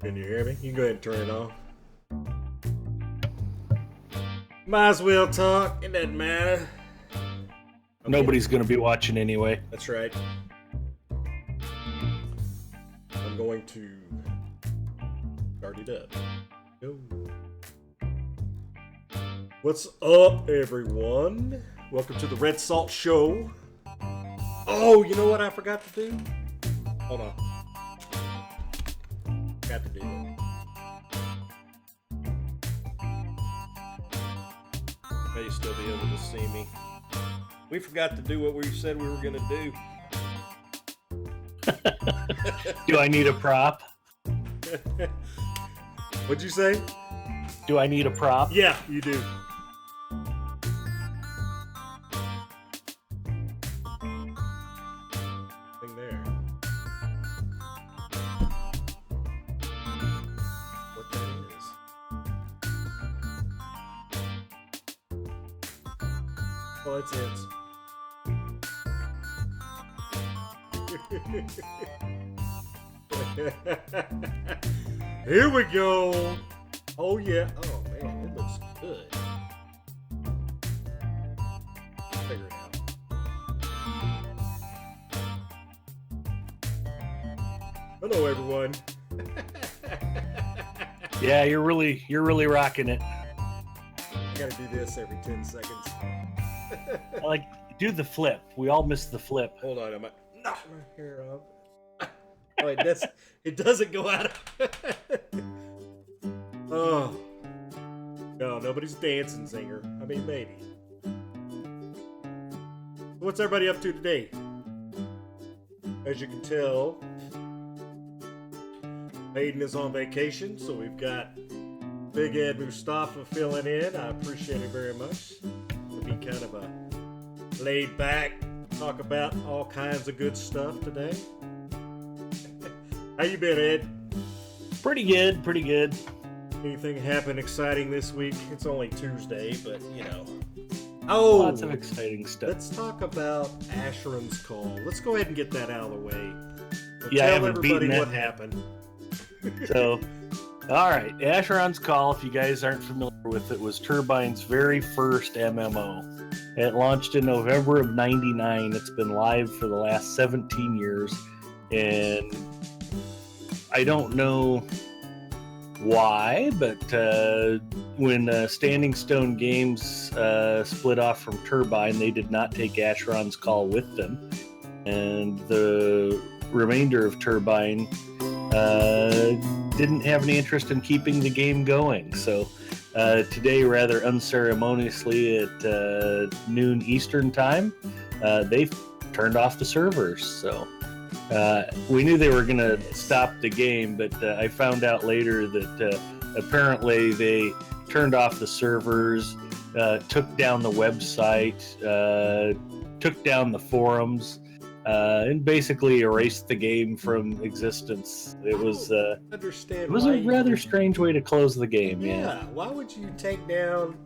Can you hear me? You can go ahead and turn it on. Might as well talk. It doesn't matter. Okay. Nobody's going to be watching anyway. That's right. I'm going to start it up. Go. What's up, everyone? Welcome to the Red Salt Show. Oh, you know what I forgot to do? Hold on. Got to do it. May you still be able to see me. We forgot to do what we said we were going to do. Do I need a prop? What'd you say? Do I need a prop? Yeah, you do. Thing there. What that is. Well, that's it. Here we go. Oh yeah. Oh man, it looks good. Figure it out. Hello, everyone. Yeah, you're really rocking it. I gotta do this every 10 seconds. I like do the flip. We all miss the flip. Hold on, I might knock my hair off. Oh, it doesn't go out. Oh. No, nobody's dancing, Zinger. I mean, maybe. What's everybody up to today? As you can tell, Hayden is on vacation, so we've got Big Ed Mustafa filling in. I appreciate it very much. It'll be kind of a laid back, talk about all kinds of good stuff today. How you been, Ed? Pretty good. Anything happen exciting this week? It's only Tuesday, but you know. Oh, Lots of exciting stuff. let's talk about Asheron's Call. Let's go ahead and get that out of the way. So Yeah, I tell haven't everybody beaten what it. happened. So, all right, Asheron's Call, if you guys aren't familiar with it, was Turbine's very first MMO. It launched in November of 99. It's been live for the last 17 years, and I don't know why, but when Standing Stone Games split off from Turbine, they did not take Asheron's Call with them, and the remainder of Turbine didn't have any interest in keeping the game going. So today, rather unceremoniously at noon Eastern time, they turned off the servers. So we knew they were going to stop the game, but I found out later that apparently they turned off the servers, took down the website, took down the forums, and basically erased the game from existence. It was Understand it was why a you rather would- strange way to close the game. Yeah, why would you take down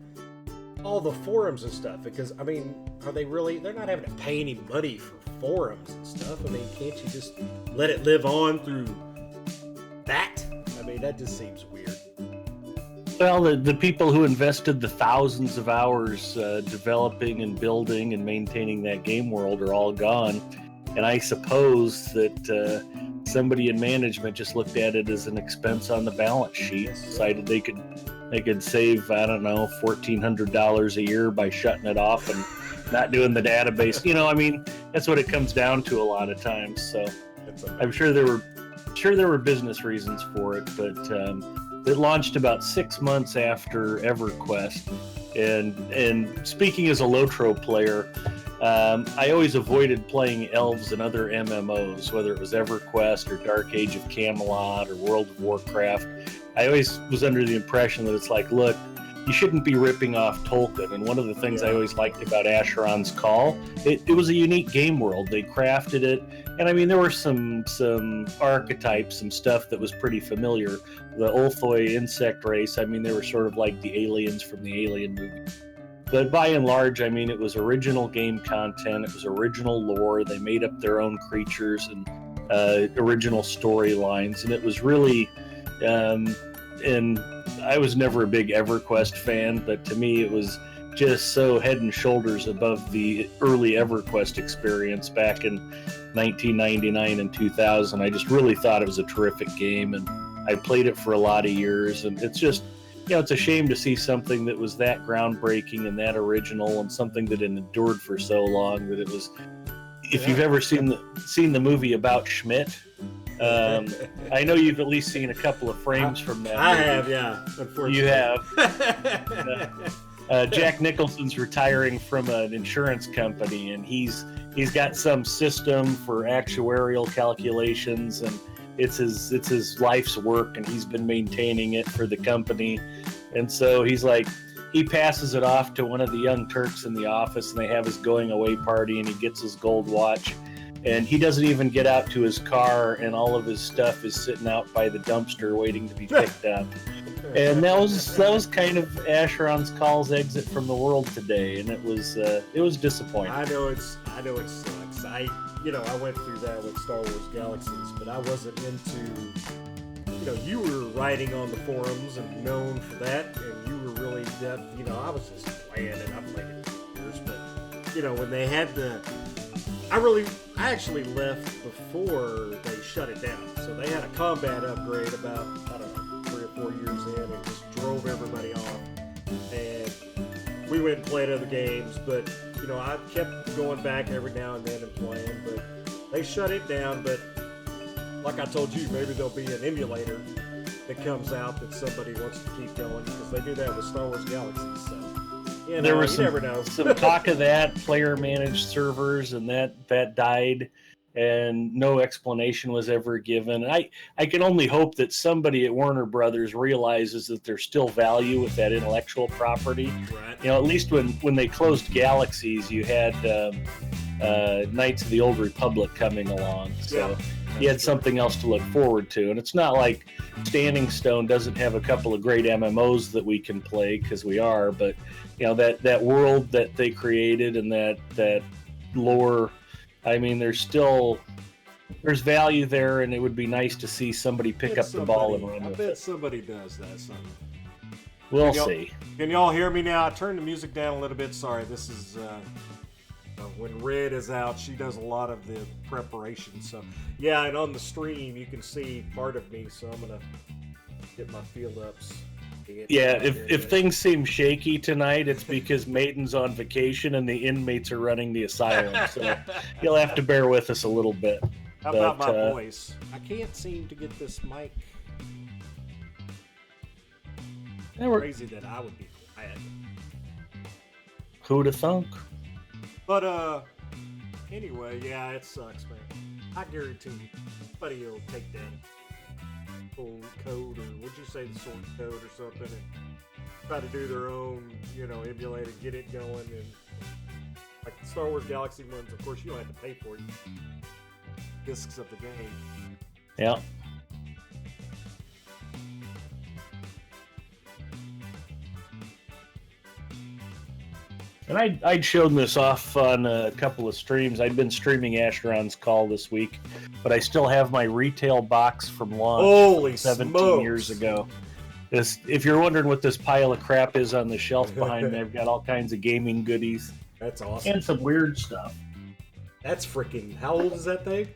all the forums and stuff? Because I mean, are they really? They're not having to pay any money for forums and stuff. I mean, can't you just let it live on through that? I mean, that just seems weird. Well, the people who invested the thousands of hours developing and building and maintaining that game world are all gone. And I suppose that somebody in management just looked at it as an expense on the balance sheet, decided they could save, I don't know, $1,400 a year by shutting it off and not doing the database. You know, I mean, that's what it comes down to a lot of times. So I'm sure there were business reasons for it, but it launched about 6 months after EverQuest. And speaking as a Lotro player, I always avoided playing elves and other MMOs, whether it was EverQuest or Dark Age of Camelot or World of Warcraft. I always was under the impression that it's like, look, you shouldn't be ripping off Tolkien. And one of the things I always liked about Asheron's Call, it was a unique game world. They crafted it, and I mean, there were some archetypes, some stuff that was pretty familiar. The Ulthoi insect race, I mean, they were sort of like the aliens from the Alien movie. But by and large, I mean, it was original game content. It was original lore. They made up their own creatures and original storylines, and it was really And I was never a big EverQuest fan, but to me it was just so head and shoulders above the early EverQuest experience back in 1999 and 2000. I just really thought it was a terrific game, and I played it for a lot of years, and it's just, it's a shame to see something that was that groundbreaking and that original, and something that had endured for so long that it was. If you've ever seen the movie About Schmidt, I know you've at least seen a couple of frames from that. I have, yeah. Unfortunately, you have. Jack Nicholson's retiring from an insurance company, and he's got some system for actuarial calculations, and it's his life's work, and he's been maintaining it for the company. And so he passes it off to one of the young Turks in the office, and they have his going away party, and he gets his gold watch, and he doesn't even get out to his car, and all of his stuff is sitting out by the dumpster waiting to be picked up. And that was kind of Acheron's Call's exit from the world today, and it was disappointing. I know it sucks. I went through that with Star Wars Galaxies, but I wasn't into. You were writing on the forums and known for that, and you were really I was just playing it. I played it for years, but when they had I actually left before they shut it down. So they had a combat upgrade about, I don't know, 3 or 4 years in, and just drove everybody off. And we went and played other games, but I kept going back every now and then and playing. But they shut it down. But like I told you, maybe there'll be an emulator that comes out that somebody wants to keep going, because they do that with Star Wars Galaxies. So there was you never know. some talk of that, player managed servers, and that died, and no explanation was ever given. I can only hope that somebody at Warner Brothers realizes that there's still value with that intellectual property. Right. At least when they closed Galaxies, you had Knights of the Old Republic coming along, so you had something else to look forward to. And it's not like Standing Stone doesn't have a couple of great MMOs that we can play, because we are, but that world that they created and that lore, I mean, there's value there, and it would be nice to see somebody pick up the ball and run with it. I bet somebody does that someday. We'll see. Can y'all hear me now? I turned the music down a little bit. Sorry, this is when Red is out, she does a lot of the preparation. So yeah, and on the stream you can see part of me, so I'm gonna get my field ups. Yeah, if things seem shaky tonight, it's because Maiden's on vacation and the inmates are running the asylum. So you'll have to bear with us a little bit. How about my voice? I can't seem to get this mic. Crazy that I would be quiet. Who'd have thunk? But anyway, yeah, it sucks, man. I guarantee you, somebody will take that full code, or would you say the source code or something, and try to do their own, emulator, get it going, and like the Star Wars Galaxy ones, of course, you don't have to pay for it. Discs of the game. Yeah. And I'd shown this off on a couple of streams. I'd been streaming Acheron's Call this week, but I still have my retail box from launch. Holy 17 smokes. years ago. If you're wondering what this pile of crap is on the shelf behind me, I've got all kinds of gaming goodies. That's awesome. And some weird stuff. That's freaking... How old is that thing?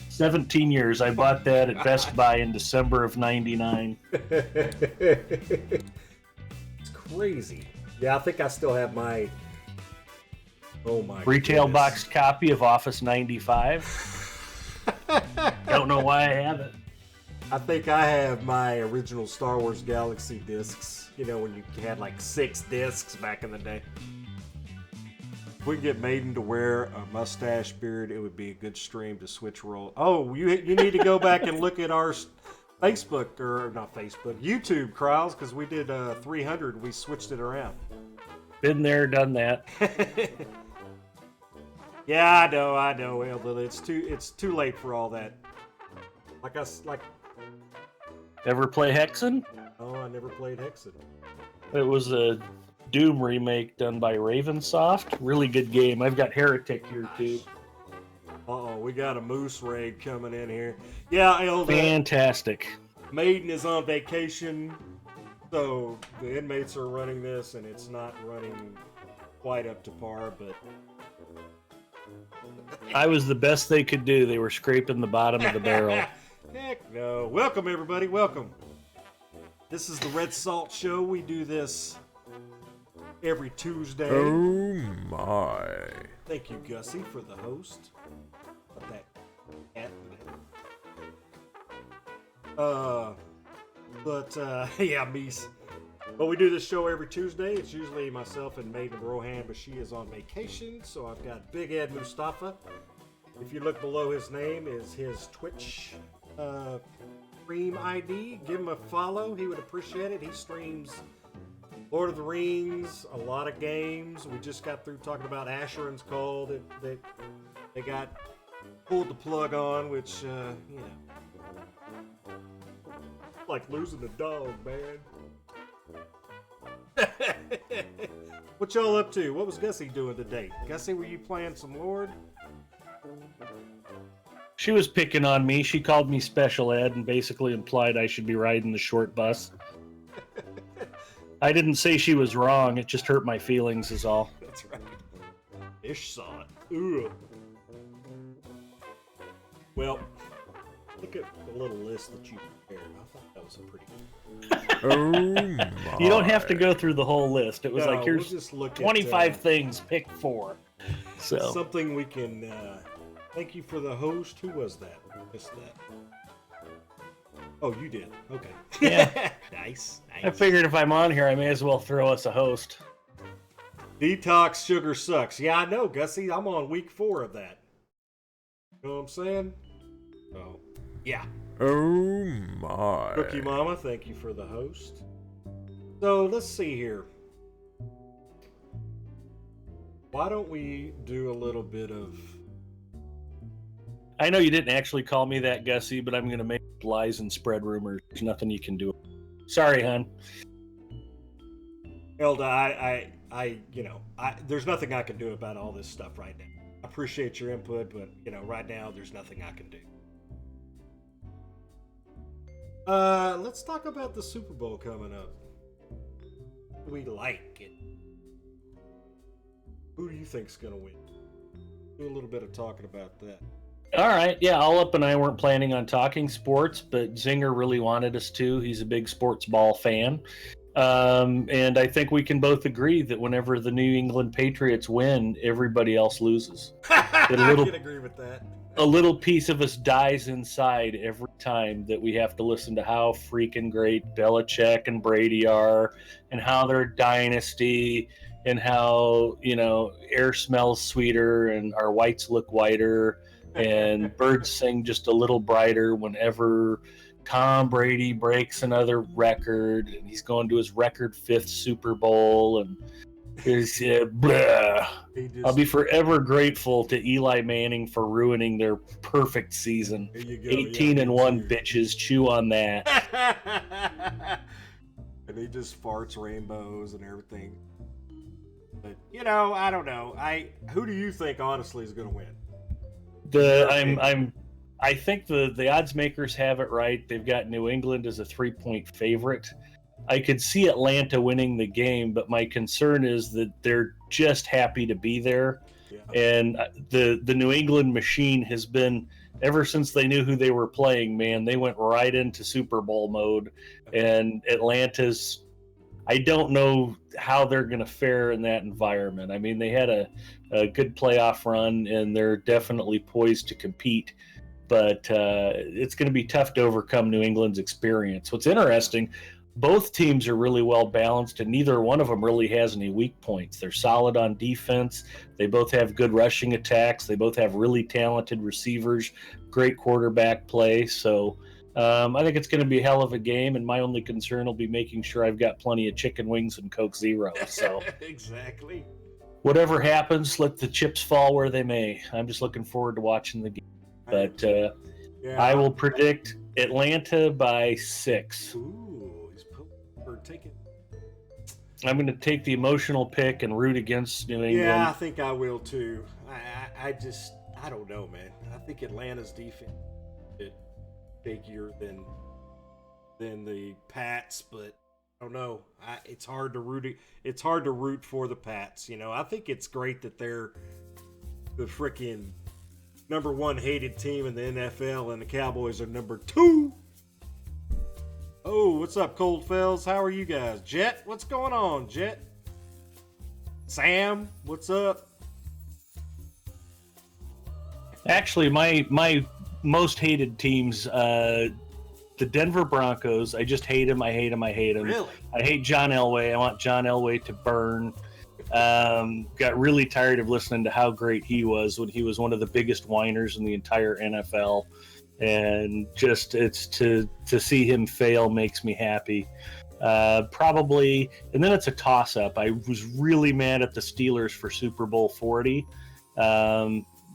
17 years. I bought that at Best Buy in December of '99. It's crazy. Yeah, I think I still have my... Oh my retail goodness. box copy of Office 95. Don't know why I have it. I think I have my original Star Wars Galaxy discs. When you had like 6 discs back in the day. If we get Maiden to wear a mustache beard, it would be a good stream to switch role. Oh, you need to go back and look at our Facebook, or not Facebook, YouTube, Kryles, because we did 300. We switched it around. Been there, done that. Yeah, I know. Well, it's too late for all that. Ever play Hexen? Oh, I never played Hexen. It was a Doom remake done by Ravensoft. Really good game. I've got Heretic here too. Uh-oh, we got a moose raid coming in here. Yeah, Fantastic. Maiden is on vacation, so the inmates are running this, and it's not running quite up to par, but I was the best they could do. They were scraping the bottom of the barrel. heck no. Welcome, everybody. Welcome. This is the Red Salt Show. We do this every Tuesday. Oh my. Thank you, Gussie, for the host. What that cat yeah, Mies. But we do this show every Tuesday. It's usually myself and Maiden Rohan, but she is on vacation, so I've got Big Ed Mustafa. If you look below his name is his Twitch stream ID. Give him a follow. He would appreciate it. He streams Lord of the Rings, a lot of games. We just got through talking about Asheron's Call that they got pulled the plug on, which, you know, like losing a dog, man. What y'all up to? What was Gussie doing today? Gussie, were you playing some Lord? She was picking on me. She called me special ed and basically implied I should be riding the short bus. I didn't say she was wrong. It just hurt my feelings is all. That's right. Ish saw it. Ooh. Well, look at the little list that you prepared. I thought that was a pretty good. Oh my. You don't have to go through the whole list. It was like, here's we'll just look 25 at, things, pick 4. So something we can, thank you for the host. Who was that? Missed that. Oh, you did. Okay. Yeah. Nice. I figured if I'm on here, I may as well throw us a host. Detox sugar sucks. Yeah, I know, Gussie. I'm on week 4 of that. You know what I'm saying? Oh, yeah. Oh my. Cookie Mama, thank you for the host. So let's see here. Why don't we do a little bit of... I know you didn't actually call me that, Gussie, but I'm going to make lies and spread rumors. There's nothing you can do. Sorry, hon. Elda, there's nothing I can do about all this stuff right now. I appreciate your input, but, right now, there's nothing I can do. Let's talk about the Super Bowl coming up. We like it. Who do you think's going to win? Do a little bit of talking about that. All right. Yeah, All and I weren't planning on talking sports, but Zinger really wanted us to. He's a big sports ball fan. And I think we can both agree that whenever the New England Patriots win, everybody else loses. I can agree with that. A little piece of us dies inside every time that we have to listen to how freaking great Belichick and Brady are and how they're a dynasty and how, air smells sweeter and our whites look whiter and birds sing just a little brighter whenever Tom Brady breaks another record and he's going to his record 5th Super Bowl and I'll be forever grateful to Eli Manning for ruining their perfect season. 18-1 bitches, chew on that. And he just farts rainbows and everything. But I don't know. Who do you think honestly is going to win? I think the odds makers have it right. They've got New England as a 3-point favorite. I could see Atlanta winning the game, but my concern is that they're just happy to be there. Yeah. And the New England machine has been, ever since they knew who they were playing, man, they went right into Super Bowl mode. And Atlanta's, I don't know how they're going to fare in that environment. I mean, they had a good playoff run, and they're definitely poised to compete. But it's going to be tough to overcome New England's experience. What's interesting, both teams are really well balanced, and neither one of them really has any weak points. They're solid on defense. They both have good rushing attacks. They both have really talented receivers, great quarterback play. So I think it's going to be a hell of a game, and my only concern will be making sure I've got plenty of chicken wings and Coke Zero. So exactly. Whatever happens, let the chips fall where they may. I'm just looking forward to watching the game. But I will predict Atlanta by 6. Ooh. Take it. I'm going to take the emotional pick and root against New England. Yeah, I think I will too. I don't know, man. I think Atlanta's defense is bigger than than the Pats, but I don't know. It's hard to root. It's hard to root for the Pats. You know, I think it's great that they're the freaking number one hated team in the NFL, and the Cowboys are number 2. Oh, what's up, Cold Fells? How are you guys? Jet, what's going on, Jet? Sam, what's up? Actually, my most hated teams, the Denver Broncos. I just hate him. I hate him. I hate him. Really? I hate John Elway. I want John Elway to burn. Got really tired of listening to how great he was when he was one of the biggest whiners in the entire NFL. And just it's to see him fail makes me happy. Probably, and then it's a toss-up. I was really mad at the Steelers for Super Bowl 40.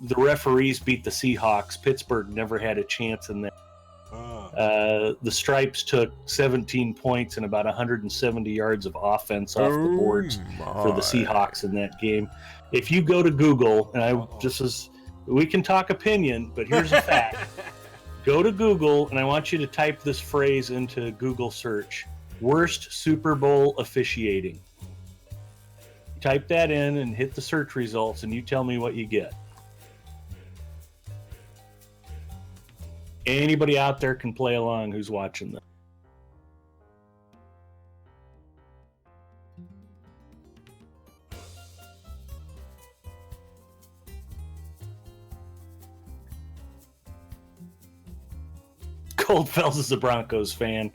The referees beat the Seahawks. Pittsburgh never had a chance in that. The Stripes took 17 points and about 170 yards of offense off the boards for the Seahawks in that game. If you go to Google, and we can talk opinion, but here's a fact. Go to Google, and I want you to type this phrase into Google search. Worst Super Bowl officiating. Type that in and hit the search results, and you tell me what you get. Anybody out there can play along who's watching this. Coldfells is a Broncos fan.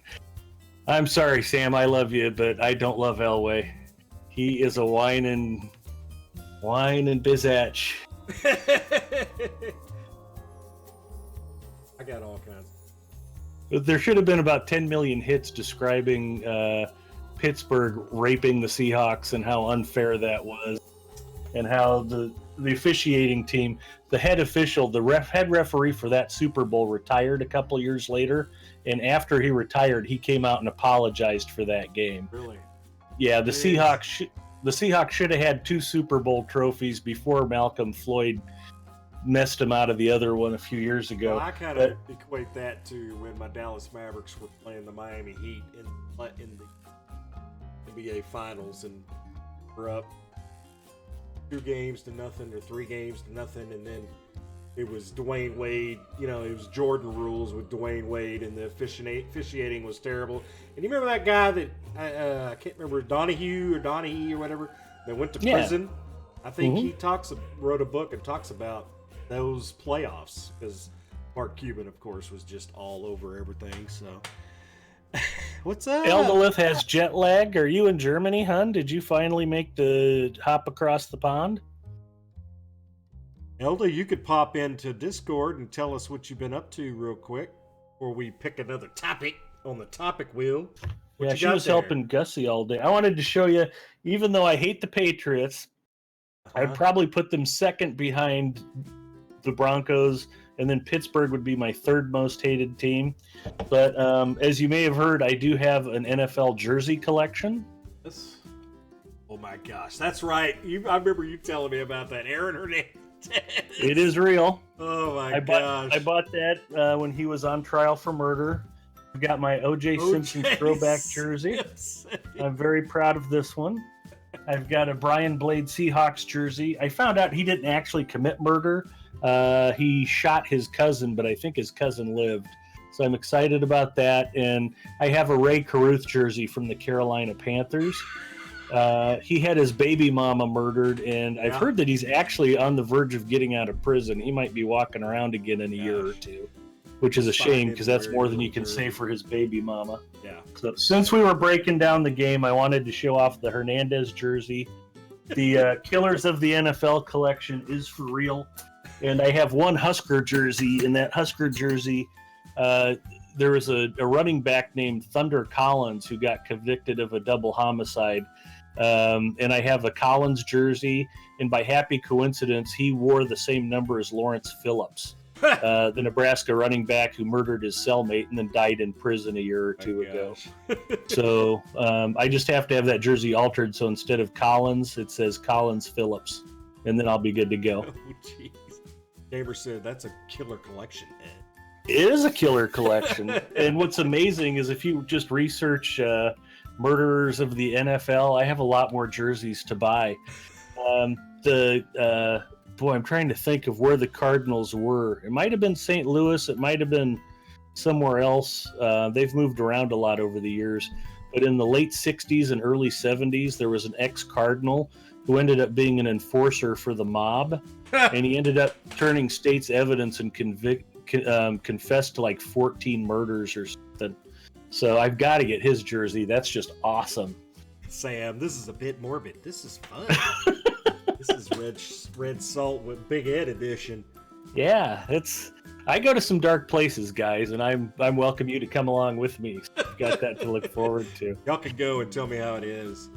I'm sorry, Sam. I love you, but I don't love Elway. He is a whining bizatch. I got all kinds. There should have been about 10 million hits describing Pittsburgh raping the Seahawks and how unfair that was, and how the officiating team, the head official, head referee for that Super Bowl retired a couple years later, and after he retired, he came out and apologized for that game. Really? Yeah, the Seahawks should have had 2 Super Bowl trophies before Malcolm Floyd messed him out of the other one a few years ago. Well, I kind of equate that to when my Dallas Mavericks were playing the Miami Heat in the NBA Finals, and we're up 2 games to nothing or 3 games to nothing, and then it was Dwayne Wade. You know, it was Jordan rules with Dwayne Wade, and the officiating was terrible. And you remember that guy that I can't remember, Donahue or whatever, that went to prison? I think he wrote a book and talks about those playoffs, because Mark Cuban, of course, was just all over everything. So, what's up? Eldolith has jet lag. Are you in Germany, hun? Did you finally make the hop across the pond? Elda, you could pop into Discord and tell us what you've been up to real quick before we pick another topic on the topic wheel. She was helping Gussie all day. I wanted to show you, even though I hate the Patriots, I'd probably put them second behind the Broncos, and then Pittsburgh would be my 3rd most hated team. But as you may have heard, I do have an NFL jersey collection. Oh my gosh, that's right. I remember you telling me about that, Aaron Hernandez. It is real. Oh my gosh. I bought that when he was on trial for murder. I've got my O.J. Simpson throwback jersey. I'm very proud of this one. I've got a Brian Blade Seahawks jersey. I found out he didn't actually commit murder. He shot his cousin, but I think his cousin lived. So I'm excited about that. And I have a Ray Caruth jersey from the Carolina Panthers. He had his baby mama murdered, and I've heard that he's actually on the verge of getting out of prison. He might be walking around again in a year or 2, which is a shame, because that's more than you can say for his baby mama. Yeah. So since we were breaking down the game, I wanted to show off the Hernandez jersey. The Killers of the NFL collection is for real. And I have one Husker jersey. In that Husker jersey, there was a running back named Thunder Collins who got convicted of a double homicide. And I have a Collins jersey. And by happy coincidence, he wore the same number as Lawrence Phillips, the Nebraska running back who murdered his cellmate and then died in prison a year or 2 ago. So I just have to have that jersey altered. So instead of Collins, it says Collins Phillips. And then I'll be good to go. Oh, jeez. Gamer said that's a killer collection, Ed. It is a killer collection. And what's amazing is if you just research murderers of the NFL, I have a lot more jerseys to buy. Boy, I'm trying to think of where the Cardinals were. It might have been St. Louis. It might have been somewhere else. They've moved around a lot over the years. But in the late 60s and early 70s, there was an ex-Cardinal who ended up being an enforcer for the mob. And he ended up turning state's evidence and confessed to like 14 murders or something. So I've got to get his jersey. That's just awesome. Sam, this is a bit morbid. This is fun. This is red salt with Big Ed edition. Yeah, I go to some dark places, guys, and I'm welcome you to come along with me. Got that to look forward to. Y'all can go and tell me how it is.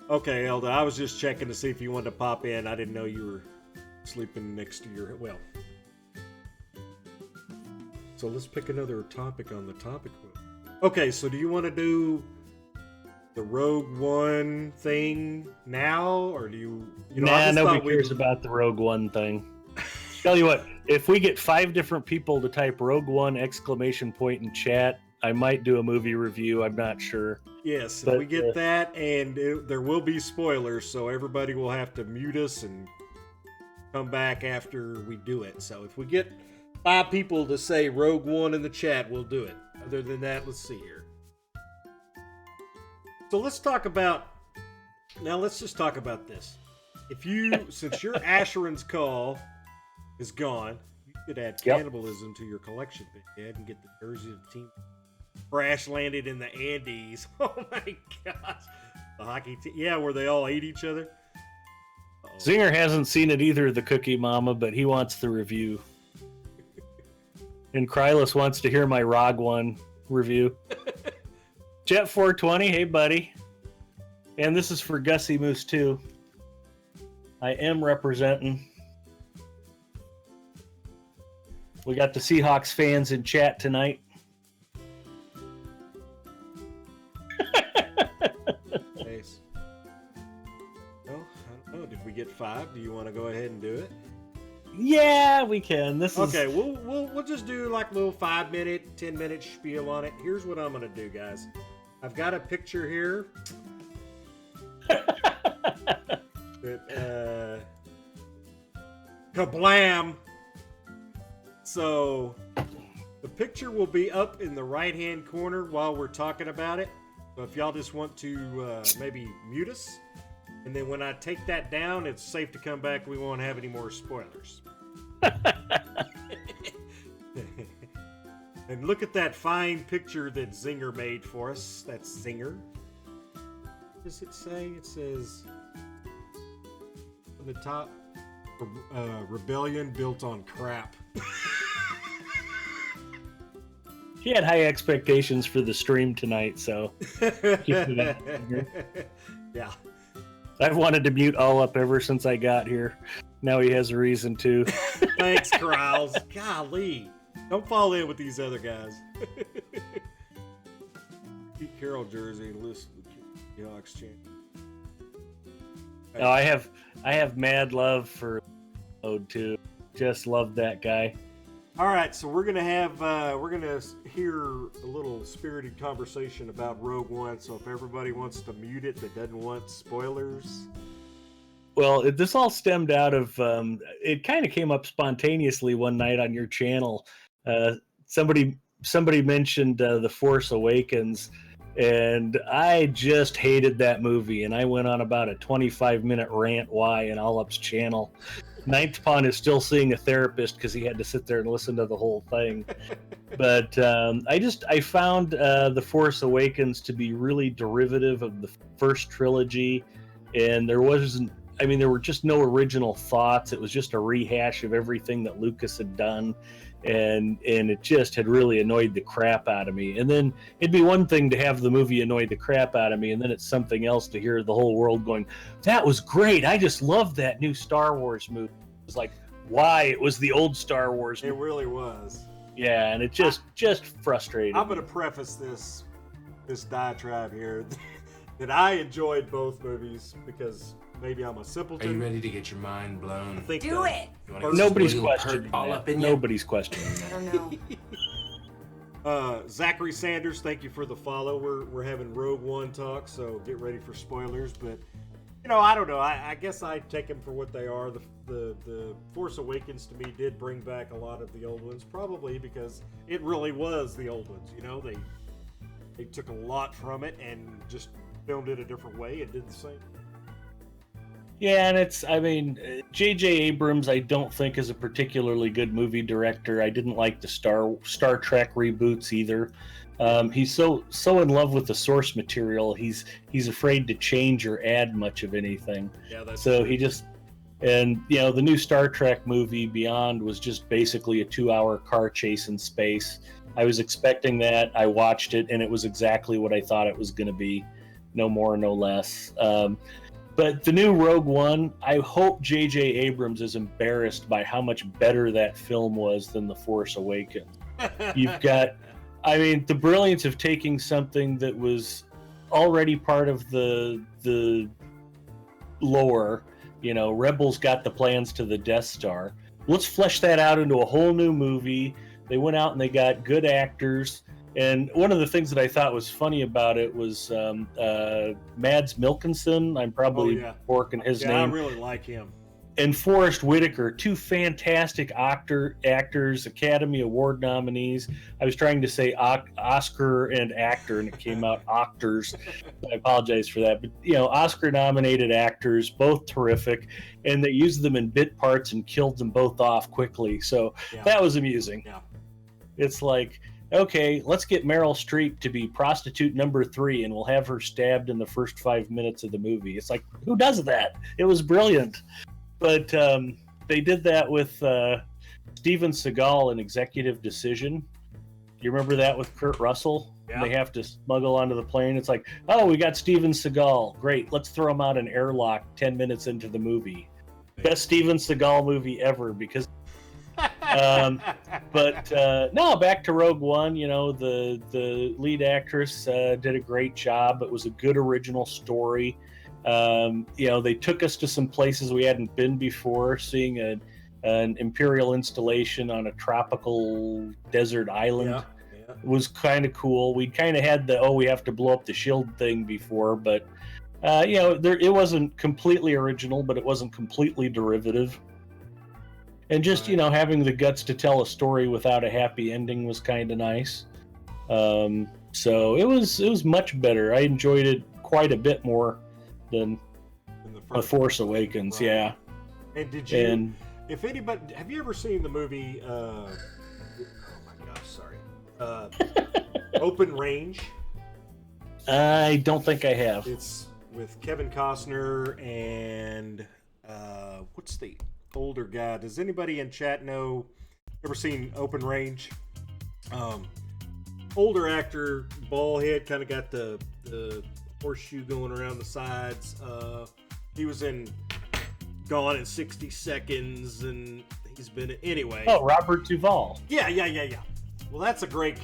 Okay, Elda, I was just checking to see if you wanted to pop in. I didn't know you were sleeping next to your well. So let's pick another topic on the topic wheel. Okay, so do you want to do the Rogue One thing now, or do you? Nah, nobody cares about the Rogue One thing. Tell you what, if we get 5 different people to type Rogue One ! In chat, I might do a movie review. I'm not sure. Yes, if we get that, and there will be spoilers, so everybody will have to mute us and come back after we do it. So if we get 5 people to say Rogue One in the chat, we'll do it. Other than that, let's see here. So let's talk about. Now let's just talk about this. Since your Asheron's Call is gone, you could add cannibalism to your collection, Big Ed, and get the jersey of the team crash landed in the Andes. Oh my gosh. The hockey team. Yeah, where they all ate each other. Uh-oh. Zinger hasn't seen it either, the Cookie Mama, but he wants the review. And Krylus wants to hear my Rogue One review. Jet 420, hey buddy. And this is for Gussie Moose too. I am representing. We got the Seahawks fans in chat tonight. Nice. Well, I don't know. Did we get 5? Do you want to go ahead and do it? Yeah, we can. Okay, we'll just do like a little 5-minute, 10-minute spiel on it. Here's what I'm gonna do, guys. I've got a picture here. Kablam! So the picture will be up in the right-hand corner while we're talking about it. So if y'all just want to maybe mute us, and then when I take that down, it's safe to come back. We won't have any more spoilers. And look at that fine picture that Zinger made for us. That's Zinger. What does it say? It says on the top, rebellion built on crap. She had high expectations for the stream tonight, so Yeah. I've wanted to mute all up ever since I got here. Now he has a reason to. Thanks, Krause. Golly. Don't fall in with these other guys. Pete Carroll jersey and list the Seahawks champion. No, I have mad love for Ode too. Just love that guy. All right, so we're gonna hear a little spirited conversation about Rogue One. So if everybody wants to mute it that doesn't want spoilers. Well, this all stemmed out of it kind of came up spontaneously one night on your channel. Somebody mentioned The Force Awakens, and I just hated that movie, and I went on about a 25-minute rant why in Allup's channel. Ninth Pawn is still seeing a therapist because he had to sit there and listen to the whole thing. But I found The Force Awakens to be really derivative of the first trilogy, and there were just no original thoughts. It was just a rehash of everything that Lucas had done, and it just had really annoyed the crap out of me. And then it'd be one thing to have the movie annoy the crap out of me, and then it's something else to hear the whole world going, "That was great! I just love that new Star Wars movie." It was like, why? It was the old Star Wars movie. It really was. Yeah, and it just frustrated. I'm going to preface this diatribe here. that I enjoyed both movies because maybe I'm a Are you simpleton. ready to get your mind blown? I think Do it. You wanna get Nobody's spoiled, hurt questioning all that. up in you? Nobody's questioning I that. don't know. Zachary Sanders, thank you for the follow. We're having Rogue One talk, so get ready for spoilers. But I don't know. I guess I take them for what they are. The Force Awakens to me did bring back a lot of the old ones, probably because it really was the old ones. They took a lot from it and just filmed it a different way and did the same. Yeah, and J.J. Abrams, I don't think is a particularly good movie director. I didn't like the Star Trek reboots either. He's so in love with the source material, he's afraid to change or add much of anything. Yeah, that's So true. he just, and the new Star Trek movie Beyond was just basically a 2-hour car chase in space. I was expecting that. I watched it, and it was exactly what I thought it was going to be, no more, no less. But the new Rogue One, I hope J.J. Abrams is embarrassed by how much better that film was than The Force Awakens. You've got, the brilliance of taking something that was already part of the lore. Rebels got the plans to the Death Star. Let's flesh that out into a whole new movie. They went out and they got good actors. And one of the things that I thought was funny about it was Mads Mikkelsen. I'm probably forking his name. I really like him. And Forrest Whitaker, two fantastic actors, Academy Award nominees. I was trying to say Oscar and actor, and it came out actors. I apologize for that. But, Oscar-nominated actors, both terrific, and they used them in bit parts and killed them both off quickly. So that was amusing. Yeah. It's like, okay, let's get Meryl Streep to be prostitute number 3, and we'll have her stabbed in the first 5 minutes of the movie. It's like, who does that? It was brilliant. But they did that with Steven Seagal in Executive Decision. Do you remember that with Kurt Russell? Yeah. They have to smuggle onto the plane. It's like, oh, we got Steven Seagal. Great. Let's throw him out an airlock 10 minutes into the movie. Best Steven Seagal movie ever because... no, back to Rogue One. The lead actress did a great job. It was a good original story. They took us to some places we hadn't been before, seeing an Imperial installation on a tropical desert island. Yeah. Was kind of cool. We kind of had we have to blow up the shield thing before, but it wasn't completely original, but it wasn't completely derivative. And just having the guts to tell a story without a happy ending was kind of nice. So it was much better. I enjoyed it quite a bit more than The Force Awakens. Right. Yeah. And did you? If anybody, have you ever seen the movie? Oh my gosh, sorry. Open Range. I don't think I have. It's with Kevin Costner and what's the older guy? Does anybody in chat know? Ever seen Open Range? Older actor, bald head, kind of got the horseshoe going around the sides. He was in Gone in 60 Seconds, and he's been anyway. Oh, Robert Duvall. Yeah. Well, that's a great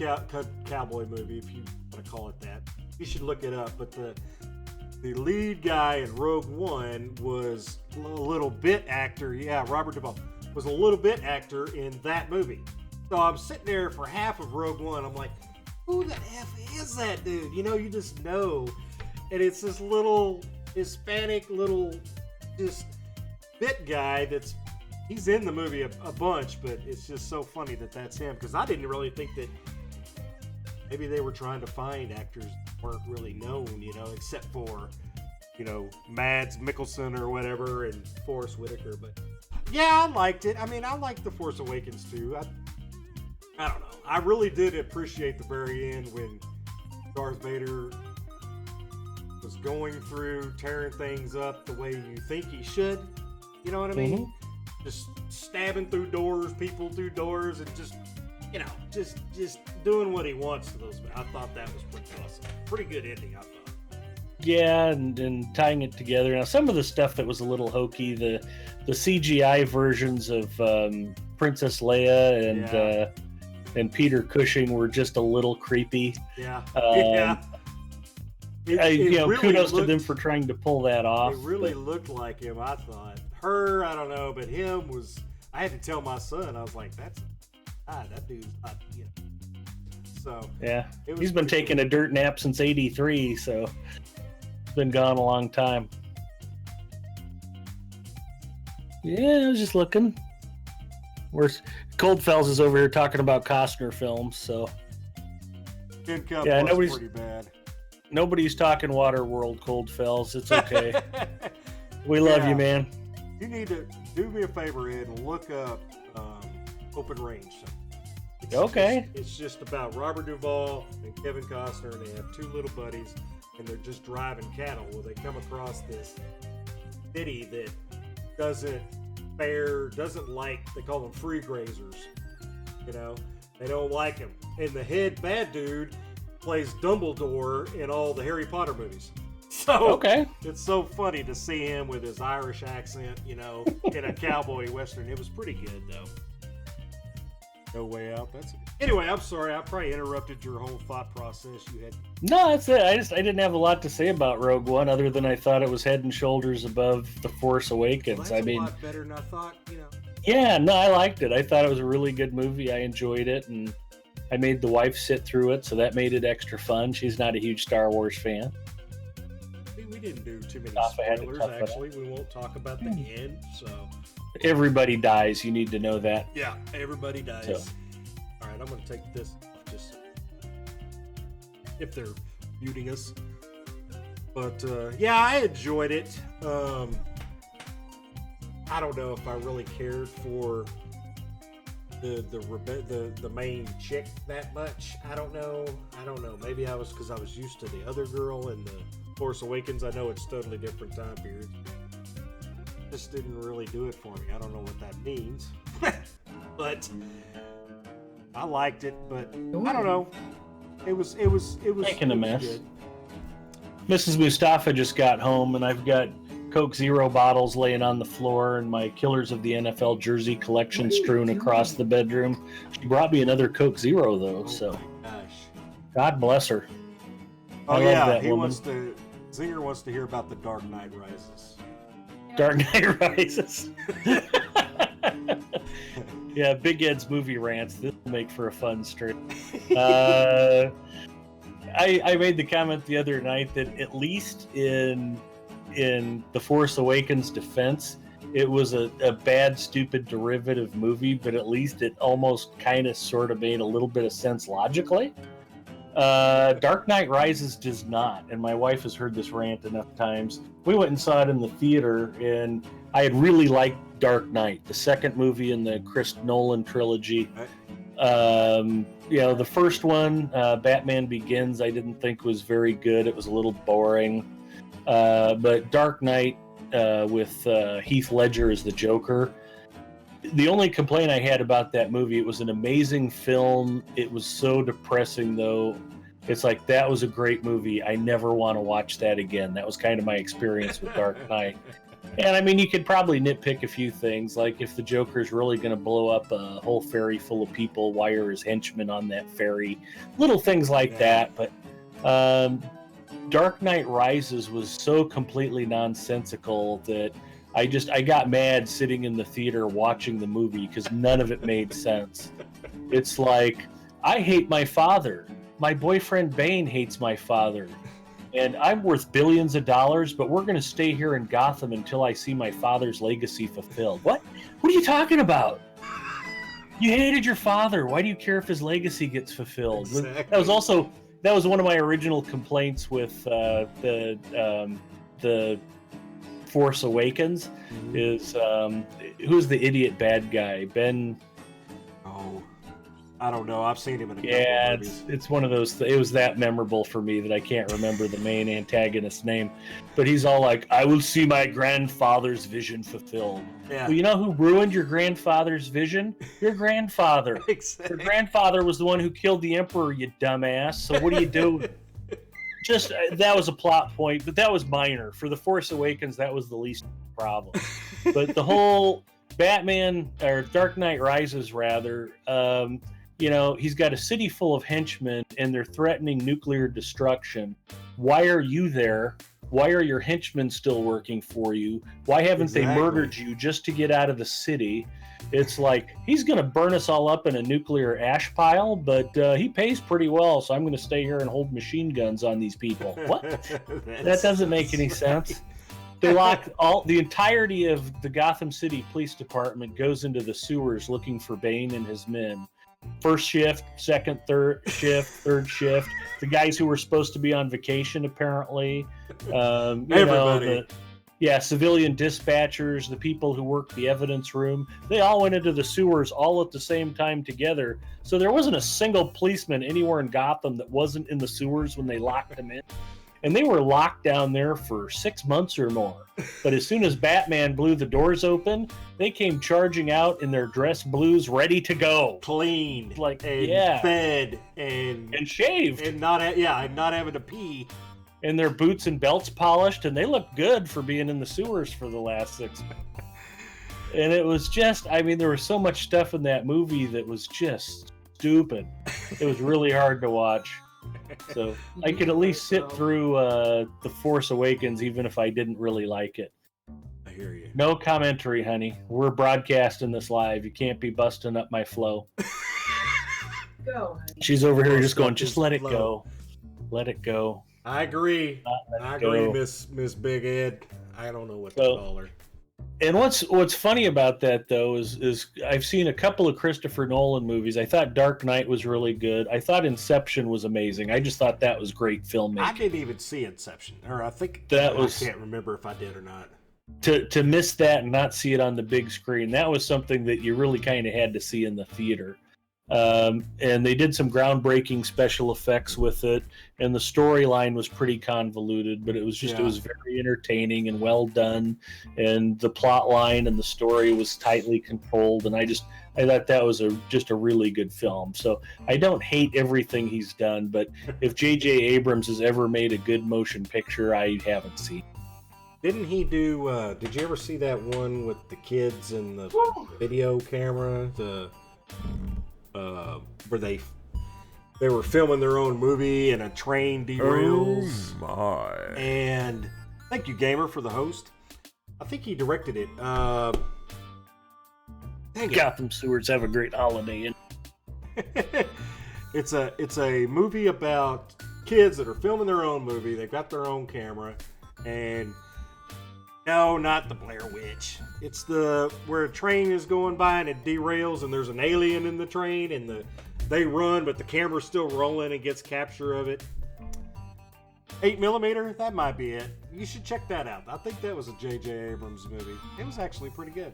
cowboy movie, if you want to call it that. You should look it up. But the lead guy in Rogue One was a little bit actor. Yeah, Robert Duvall was a little bit actor in that movie. So I'm sitting there for half of Rogue One. I'm like, who the F is that dude? You just know. And it's this little Hispanic just bit guy he's in the movie a bunch, but it's just so funny that's him, because I didn't really think that maybe they were trying to find actors that weren't really known, except for, Mads Mikkelsen or whatever and Forrest Whitaker. But yeah, I liked it. I liked The Force Awakens too. I don't know. I really did appreciate the very end when Darth Vader was going through, tearing things up the way you think he should. You know what I mean? Mm-hmm. Just stabbing through doors, people through doors, and just doing what he wants to those. I thought that was pretty awesome. Pretty good ending, I thought. Yeah, and tying it together. Now, some of the stuff that was a little hokey, the CGI versions of Princess Leia and Peter Cushing were just a little creepy. Yeah. kudos to them for trying to pull that off. It really looked like him, I thought. Her, I don't know, but him was. I had to tell my son. I was like, that dude's not. So yeah, he's been taking a dirt nap since '83, so it's been gone a long time. Yeah, I was just looking. Coldfells is over here talking about Costner films, so Tin Cup yeah, was pretty bad. Nobody's talking Waterworld, Coldfells. It's okay. We love you, man. You need to do me a favor, Ed, and look up Open Range. Okay. It's just about Robert Duvall and Kevin Costner, and they have two little buddies, and they're just driving cattle. Well, they come across this city that doesn't like, they call them free grazers. They don't like him. And the head bad dude plays Dumbledore in all the Harry Potter movies. So okay. It's so funny to see him with his Irish accent, in a cowboy western. It was pretty good, though. No Way Out. Anyway, I'm sorry. I probably interrupted your whole thought process. You had. No, that's it. I didn't have a lot to say about Rogue One, other than I thought it was head and shoulders above The Force Awakens. Well, that's a lot better than I thought. Yeah, no, I liked it. I thought it was a really good movie. I enjoyed it, and I made the wife sit through it, so that made it extra fun. She's not a huge Star Wars fan. We didn't do too many spoilers. Actually, we won't talk about the end. So everybody dies. You need to know that. Yeah, everybody dies. So. All right, I'm going to take this just if they're muting us. But yeah, I enjoyed it. I don't know if I really cared for the main chick that much. I don't know. Maybe I was because I was used to the other girl in the Force Awakens. I know it's totally different time period. Just didn't really do it for me. I don't know what that means, but I liked it. But I don't know. It was making a mess. Good. Mrs. Mustafa just got home, and I've got Coke Zero bottles laying on the floor and my Killers of the NFL jersey collection strewn across the bedroom. She brought me another Coke Zero, though, so God bless her. Oh, yeah, Zinger wants to hear about the Dark Knight Rises. Dark Knight Rises. Yeah, Big Ed's movie rants. This will make for a fun stream. I made the comment the other night that at least in The Force Awakens' defense, it was a bad, stupid, derivative movie, but at least it almost kind of sort of made a little bit of sense logically. Dark Knight Rises does not, and my wife has heard this rant enough times. We went and saw it in the theater, and I had really liked Dark Knight, the second movie in the Chris Nolan trilogy. The first one, Batman Begins, I didn't think was very good. It was a little boring. But Dark Knight with Heath Ledger as the Joker, the only complaint I had about that movie, it was an amazing film. It was so depressing, though. It's like, that was a great movie. I never want to watch that again. That was kind of my experience with Dark Knight. And I mean, you could probably nitpick a few things, like if the Joker's really going to blow up a whole ferry full of people, why are his henchmen on that ferry? Little things like that. But Dark Knight Rises was so completely nonsensical that I got mad sitting in the theater watching the movie because none of it made sense. It's like, I hate my father. My boyfriend Bane hates my father. And I'm worth billions of dollars, but we're going to stay here in Gotham until I see my father's legacy fulfilled. What? What are you talking about? You hated your father. Why do you care if his legacy gets fulfilled? Exactly. That was one of my original complaints with the Force Awakens. Mm-hmm. Is who's the idiot bad guy? Ben. Oh, I don't know. I've seen him in a couple of movies. It's one of those. It was that memorable for me that I can't remember the main antagonist's name. But he's all like, "I will see my grandfather's vision fulfilled." Yeah. Well, you know who ruined your grandfather's vision? Your grandfather. Exactly. Your grandfather was the one who killed the emperor, you dumbass. So what do you do? Just that was a plot point, but that was minor. For The Force Awakens, that was the least problem. But the whole Batman or Dark Knight Rises, rather, he's got a city full of henchmen and they're threatening nuclear destruction. why are you there? Why are your henchmen still working for you? Why haven't they Exactly. murdered you just to get out of the city? It's like, he's going to burn us all up in a nuclear ash pile, but he pays pretty well, so I'm going to stay here and hold machine guns on these people. What? That doesn't make any sense. They lock the entirety of the Gotham City Police Department goes into the sewers looking for Bane and his men. First shift, second, third shift. The guys who were supposed to be on vacation, apparently. Everybody. Civilian dispatchers, the people who worked the evidence room. They all went into the sewers all at the same time together. So there wasn't a single policeman anywhere in Gotham that wasn't in the sewers when they locked them in. And they were locked down there for 6 months or more. But as soon as Batman blew the doors open, they came charging out in their dress blues, ready to go. Cleaned, Like, and yeah. fed, and shaved. and not having to pee. And their boots and belts polished, and they looked good for being in the sewers for the last 6 months. And it was just, I mean, there was so much stuff in that movie that was just stupid. It was really hard to watch. So I could at least sit through The Force Awakens, even if I didn't really like it. I hear you. No commentary, honey. We're broadcasting this live. You can't be busting up my flow. Go, honey. She's over here just Bust up going, just his let it flow. go. Let it go. I agree. Let I it agree, go. Miss Big Ed. I don't know what to So- call her. And what's funny about that, though, is I've seen a couple of Christopher Nolan movies. I thought Dark Knight was really good. I thought Inception was amazing. I just thought that was great I filmmaking. didn't even see Inception, or I think That I was- can't remember if I did or not. To miss that and not see it on the big screen, that was something that you really kind of had to see in the theater. And they did some groundbreaking special effects with it, and the storyline was pretty convoluted, but it was just Yeah. it was very entertaining and well done, and the plot line and the story was tightly controlled, and I thought that was just a really good film. So I don't hate everything he's done, but if J.J. Abrams has ever made a good motion picture, I haven't seen. Didn't he do? Did you ever see that one with the kids and the video camera? Where they were filming their own movie and a train derails. Oh my. And thank you, Gamer, for the host. I think he directed it. Dang it. Gotham Sewers have a great holiday in. It's a movie about kids that are filming their own movie. They've got their own camera, and no, not the Blair Witch. It's where a train is going by and it derails, and there's an alien in the train, and they run, but the camera's still rolling and gets capture of it. 8mm, that might be it. You should check that out. I think that was a J.J. Abrams movie. It was actually pretty good.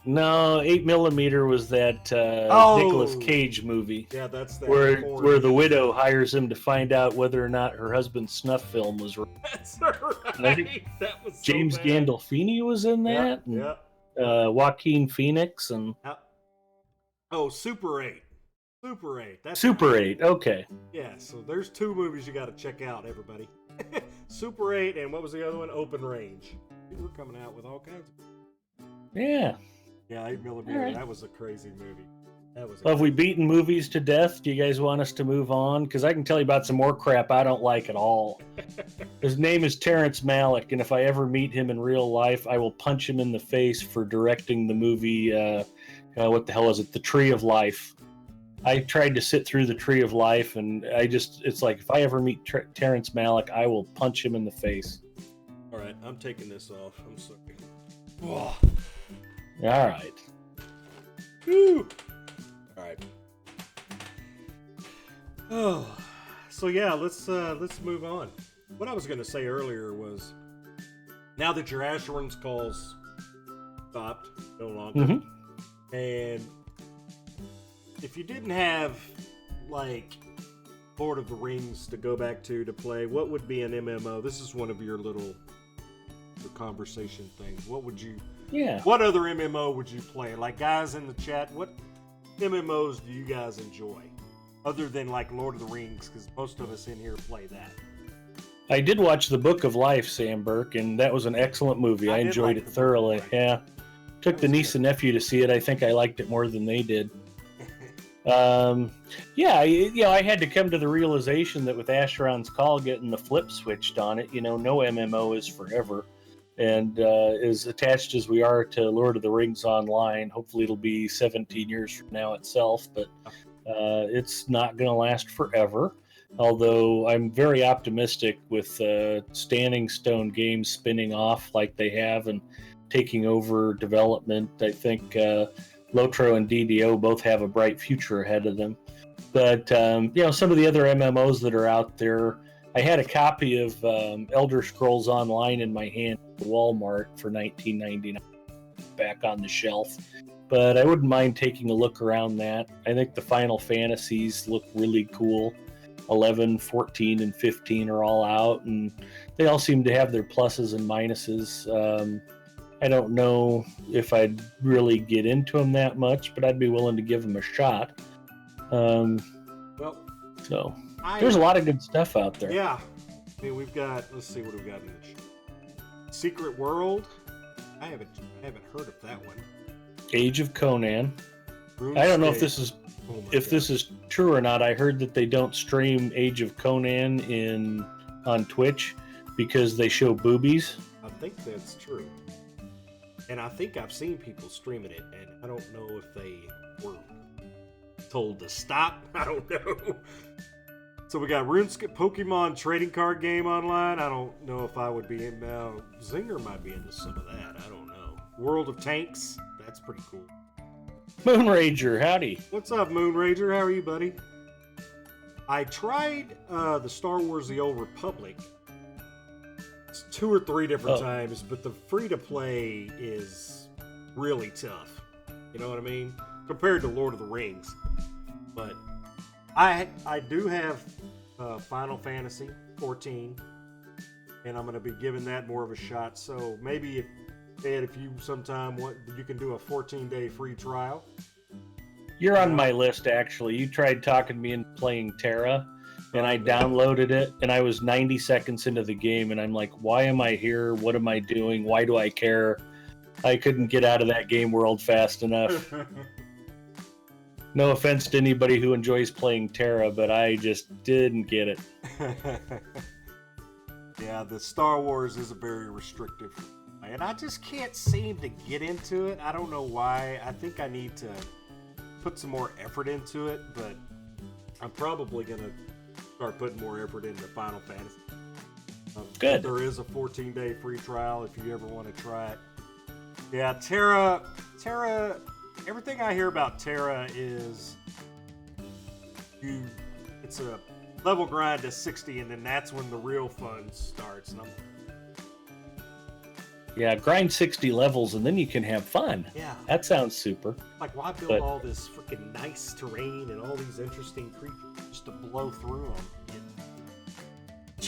No, 8mm was that Oh. Nicolas Cage movie Yeah, that's that. where the widow hires him to find out whether or not her husband's snuff film was right. That's right. I think That was so James bad. Gandolfini was in that, Yeah. and Joaquin Phoenix, and Oh, Super 8. Super 8. That's Super 8. Okay, Yeah, so there's two movies you got to check out, everybody. Super 8, and what was the other one? Open Range. We're coming out with all kinds of... yeah. Yeah, 8mm. All right. That was a crazy movie. That was. Well, have we beaten movies to death? Do you guys want us to move on? Because I can tell you about some more crap I don't like at all. His name is Terrence Malick, and if I ever meet him in real life, I will punch him in the face for directing the movie, what the hell is it? The Tree of Life. I tried to sit through The Tree of Life, and it's like, if I ever meet Terrence Malick, I will punch him in the face. All right, I'm taking this off. I'm sorry. Whoa. All right. Whew. All right. Oh, so yeah, let's move on. What I was going to say earlier was, now that your Asheron's calls stopped no longer, Mhm. and if you didn't have like Lord of the Rings to go back to play, what would be an MMO? This is one of your little conversation things. What would you? Yeah. What other MMO would you play? Like, guys in the chat, what MMOs do you guys enjoy? Other than, like, Lord of the Rings, because most of us in here play that. I did watch The Book of Life, Sam Burke, and that was an excellent movie. I I did enjoyed like it The Book of thoroughly. Life. Yeah. Took the was niece good. and nephew to see it. I think I liked it more than they did. I had to come to the realization that with Asheron's Call getting the flip switched on it, no MMO is forever. And as attached as we are to Lord of the Rings Online, hopefully it'll be 17 years from now itself, but it's not going to last forever. Although I'm very optimistic with Standing Stone Games spinning off like they have and taking over development. I think Lotro and DDO both have a bright future ahead of them. But, some of the other MMOs that are out there, I had a copy of Elder Scrolls Online in my hand at Walmart for $19.99 back on the shelf. But I wouldn't mind taking a look around that. I think the Final Fantasies look really cool. 11, 14, and 15 are all out, and they all seem to have their pluses and minuses. I don't know if I'd really get into them that much, but I'd be willing to give them a shot. There's a lot of good stuff out there. Yeah. I mean, we've got, let's see what we've got in the Secret World. I haven't heard of that one. Age of Conan. RuneScape. I don't know if this is this is true or not. I heard that they don't stream Age of Conan on Twitch because they show boobies. I think that's true. And I think I've seen people streaming it, and I don't know if they were told to stop. I don't know. So we got RuneScape, Pokemon trading card game online. I don't know if I would be in now. Zinger might be into some of that. I don't know. World of Tanks. That's pretty cool. Moonrager, howdy. What's up, Moonrager? How are you, buddy? I tried the Star Wars The Old Republic 2 or 3 different times, but the free-to-play is really tough. You know what I mean? Compared to Lord of the Rings. But I do have Final Fantasy 14, and I'm going to be giving that more of a shot. So maybe if you sometime want, you can do a 14-day free trial. You're on my list, actually. You tried talking me into playing Terra, and I downloaded it, and I was 90 seconds into the game, and I'm like, why am I here? What am I doing? Why do I care? I couldn't get out of that game world fast enough. No offense to anybody who enjoys playing Terra, but I just didn't get it. Yeah, the Star Wars is a very restrictive, and I just can't seem to get into it. I don't know why. I think I need to put some more effort into it, but I'm probably going to start putting more effort into Final Fantasy. Good. There is a 14-day free trial if you ever want to try it. Yeah, Terra, everything I hear about Terra is it's a level grind to 60, and then that's when the real fun starts. And Yeah, grind 60 levels and then you can have fun. Yeah. That sounds super. Like, why build all this freaking nice terrain and all these interesting creatures just to blow through them?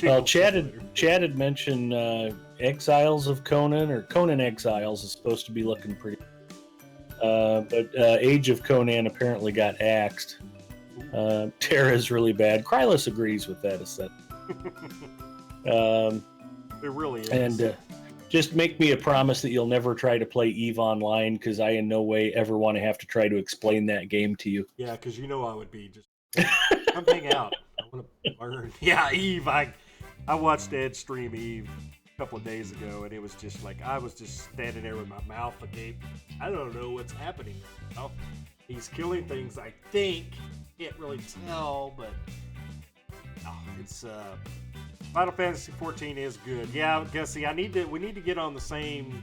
Well, Chad had mentioned Exiles of Conan, or Conan Exiles is supposed to be looking pretty. But Age of Conan apparently got axed. Terra is really bad. Krylus agrees with that assessment. It really is. And just make me a promise that you'll never try to play EVE Online, because I in no way ever want to have to try to explain that game to you. Yeah, because you know I would be just... Come hang out. I want to learn. Yeah, EVE. I watched Ed stream EVE a couple of days ago, and it was just like, I was just standing there with my mouth agape. I don't know what's happening. Well, he's killing things, I think. Can't really tell, but it's Final Fantasy 14 is good. Yeah, Gussie, we need to get on the same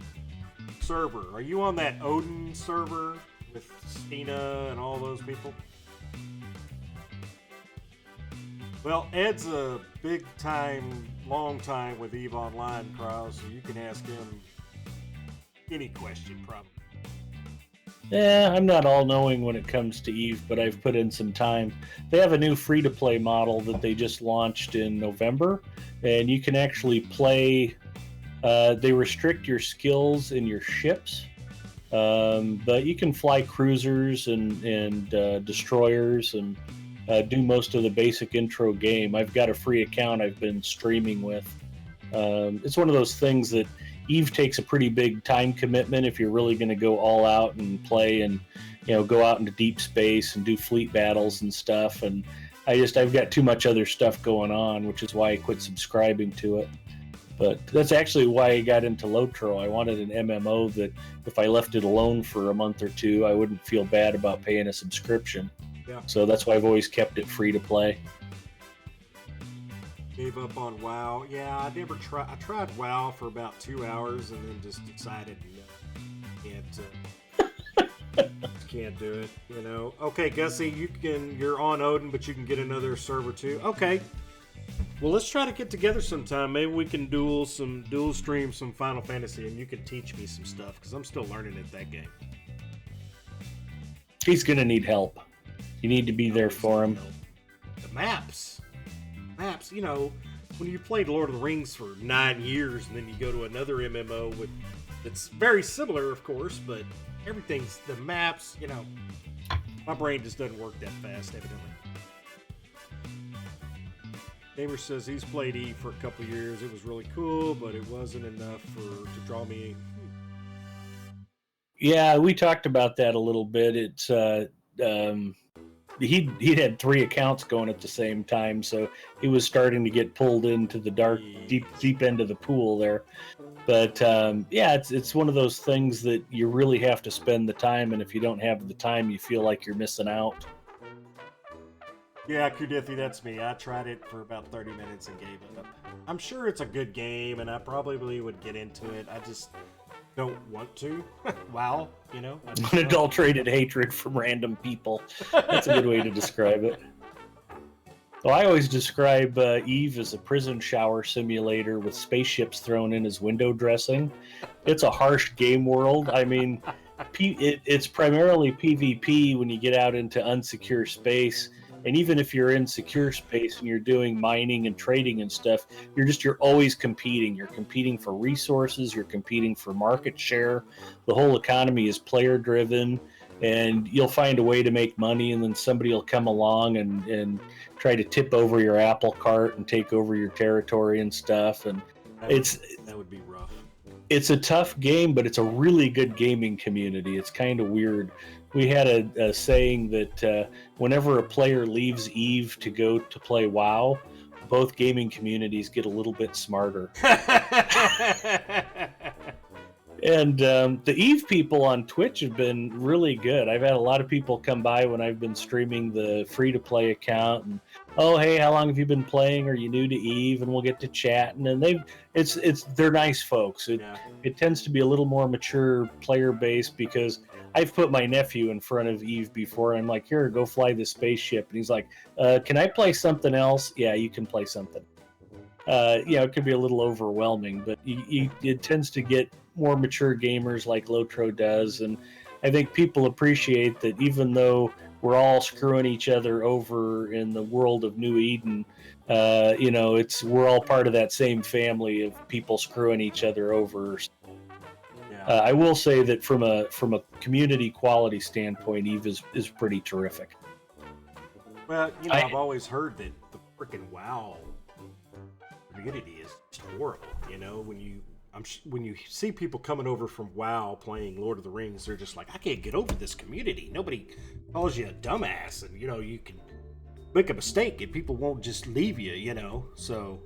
server. Are you on that Odin server with Stina and all those people? Well, Ed's a big time, long time with EVE Online, Krause, so you can ask him any question, probably. Yeah, I'm not all-knowing when it comes to EVE, but I've put in some time. They have a new free-to-play model that they just launched in November, and you can actually play... they restrict your skills in your ships, but you can fly cruisers and destroyers and do most of the basic intro game. I've got a free account I've been streaming with. It's one of those things that Eve takes a pretty big time commitment if you're really going to go all out and play and, go out into deep space and do fleet battles and stuff. And I've got too much other stuff going on, which is why I quit subscribing to it. But that's actually why I got into Lotro. I wanted an MMO that if I left it alone for a month or two, I wouldn't feel bad about paying a subscription. Yeah. So that's why I've always kept it free to play. Gave up on WoW. Yeah, I never tried. I tried WoW for about 2 hours and then just decided can't do it. Okay, Gussie, you're on Odin, but you can get another server too. Okay. Well, let's try to get together sometime. Maybe we can dual stream some Final Fantasy, and you can teach me some stuff because I'm still learning at that game. He's gonna need help. You need to be there for him. The maps. When you played Lord of the Rings for 9 years, and then you go to another MMO it's very similar, of course, but everything's the maps. My brain just doesn't work that fast, evidently. Gamer says he's played Eve for a couple years. It was really cool, but it wasn't enough to draw me. Yeah, we talked about that a little bit. It's he had 3 accounts going at the same time, so he was starting to get pulled into the dark, deep end of the pool there. But it's one of those things that you really have to spend the time, and if you don't have the time, you feel like you're missing out. Yeah, Kudithi, that's me. I tried it for about 30 minutes and gave it up. I'm sure it's a good game, and I probably would get into it. I just don't want to. Wow, Unadulterated hatred from random people. That's a good way to describe it. Well, I always describe Eve as a prison shower simulator with spaceships thrown in as window dressing. It's a harsh game world. I mean, it's primarily PvP when you get out into unsecure space. And even if you're in secure space and you're doing mining and trading and stuff, you're always competing. You're competing for resources. You're competing for market share. The whole economy is player driven, and you'll find a way to make money, and then somebody will come along and try to tip over your apple cart and take over your territory and stuff. And that would be rough. It's a tough game, but it's a really good gaming community. It's kind of weird. We had a saying that whenever a player leaves Eve to go to play WoW, both gaming communities get a little bit smarter. And the Eve people on Twitch have been really good. I've had a lot of people come by when I've been streaming the free-to-play account, and oh, hey, how long have you been playing? Are you new to Eve? And we'll get to chatting. And they're nice folks. It tends to be a little more mature player base because I've put my nephew in front of Eve before. And I'm like, here, go fly this spaceship. And he's like, can I play something else? Yeah, you can play something. It could be a little overwhelming, but it tends to get more mature gamers like Lotro does. And I think people appreciate that even though we're all screwing each other over in the world of New Eden, we're all part of that same family of people screwing each other over. I will say that from a community quality standpoint, Eve is pretty terrific. Well, I've always heard that the freaking WoW community is just horrible. When you see people coming over from WoW playing Lord of the Rings, they're just like, I can't get over this community. Nobody calls you a dumbass, and you can make a mistake and people won't just leave you. So.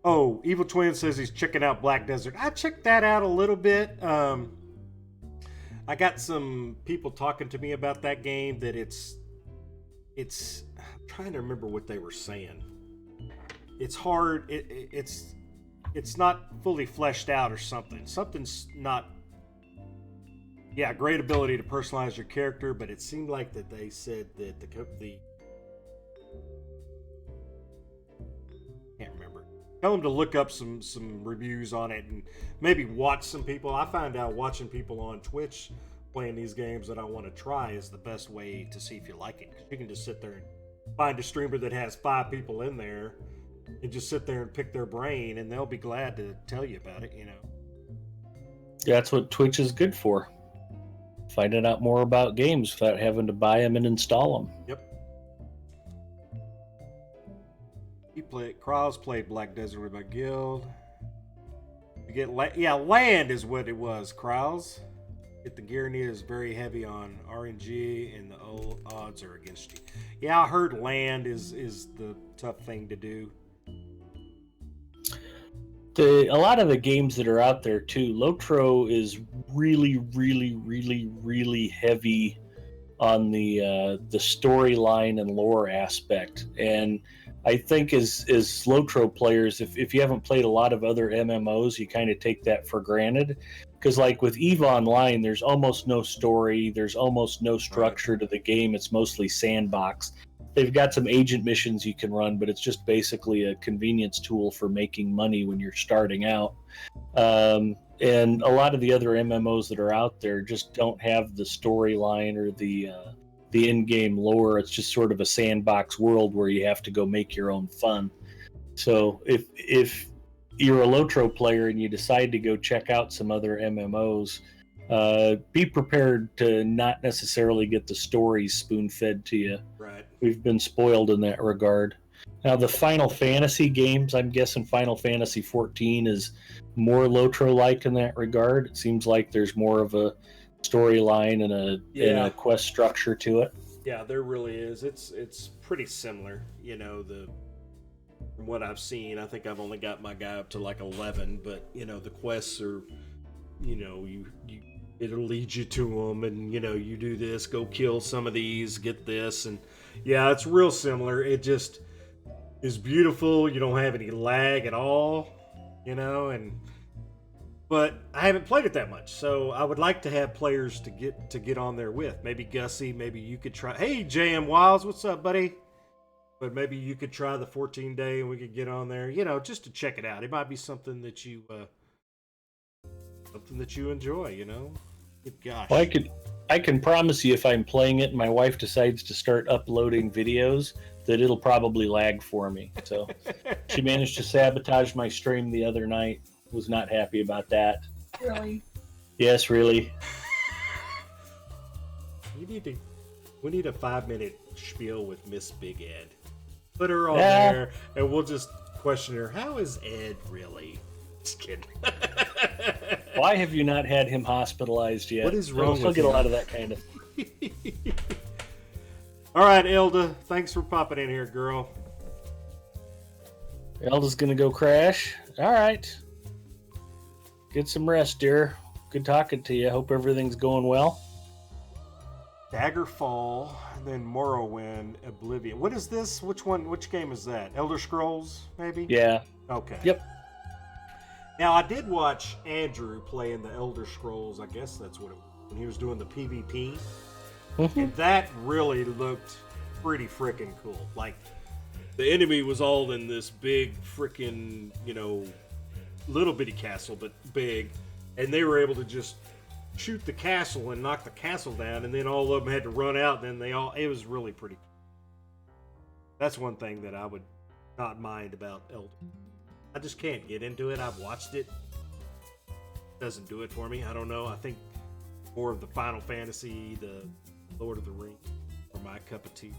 Oh, Evil Twin says he's checking out Black Desert. I checked that out a little bit. I got some people talking to me about that game that it's I'm trying to remember what they were saying. It's hard. It's not fully fleshed out or something. Something's not. Yeah, great ability to personalize your character, but it seemed like that they said that the can't remember. Tell them to look up some reviews on it and maybe watch some people. I find out watching people on Twitch playing these games that I want to try is the best way to see if you like it. You can just sit there and find a streamer that has 5 people in there and just sit there and pick their brain, and they'll be glad to tell you about it. That's what Twitch is good for. Finding out more about games without having to buy them and install them. Yep. Kraus played Black Desert with my guild. You get land is what it was, Krause. Get the gear needed is very heavy on RNG, and the odds are against you. Yeah, I heard land is the tough thing to do. A lot of the games that are out there too, Lotro is really, really, really, really heavy on the storyline and lore aspect. And I think as Lotro players, if you haven't played a lot of other MMOs, you kind of take that for granted. Because like with EVE Online, there's almost no story, there's almost no structure to the game. It's mostly sandbox. They've got some agent missions you can run, but it's just basically a convenience tool for making money when you're starting out. And a lot of the other MMOs that are out there just don't have the storyline or the in-game lore. It's just sort of a sandbox world where you have to go make your own fun. So if you're a Lotro player and you decide to go check out some other MMOs, be prepared to not necessarily get the stories spoon-fed to you. Right. We've been spoiled in that regard. Now, the Final Fantasy games, I'm guessing Final Fantasy 14 is more Lotro-like in that regard. It seems like there's more of a storyline and a quest structure to it. Yeah, there really is. It's pretty similar. You know, from what I've seen, I think I've only got my guy up to like 11, but you know, the quests are, you know, it'll lead you to them, and you know, you do this, go kill some of these, get this, and yeah, it's real similar. It just is beautiful. You don't have any lag at all, you know, but I haven't played it that much, so I would like to have players to get on there with. Maybe Gussie, maybe you could try. Hey, JM Wiles, what's up, buddy? But maybe you could try the 14-day and we could get on there, you know, just to check it out. It might be something that you enjoy, you know. Gosh. Well, I can promise you, if I'm playing it and my wife decides to start uploading videos, that it'll probably lag for me. So she managed to sabotage my stream the other night. Was not happy about that. Really? Yes, really. We need a 5-minute spiel with Miss Big Ed. Put her on there, and we'll just question her. How is Ed really? Just kidding. Why have you not had him hospitalized yet? What is wrong with We'll get him? a lot of that kind of. All right, Elda. Thanks for popping in here, girl. Elda's gonna go crash. All right. Get some rest, dear. Good talking to you. Hope everything's going well. Daggerfall, and then Morrowind, Oblivion. What is this? Which one? Which game is that? Elder Scrolls, maybe? Yeah. Okay. Yep. Now, I did watch Andrew play in the Elder Scrolls. I guess that's what it was, when he was doing the PvP. And that really looked pretty freaking cool. Like, the enemy was all in this big freaking, you know, little bitty castle, but big. And they were able to just shoot the castle and knock the castle down, and then all of them had to run out, and then it was really pretty cool. That's one thing that I would not mind about Elder. I just can't get into it. I've watched it. Doesn't do it for me. I don't know. I think more of the Final Fantasy, the Lord of the Rings are my cup of tea.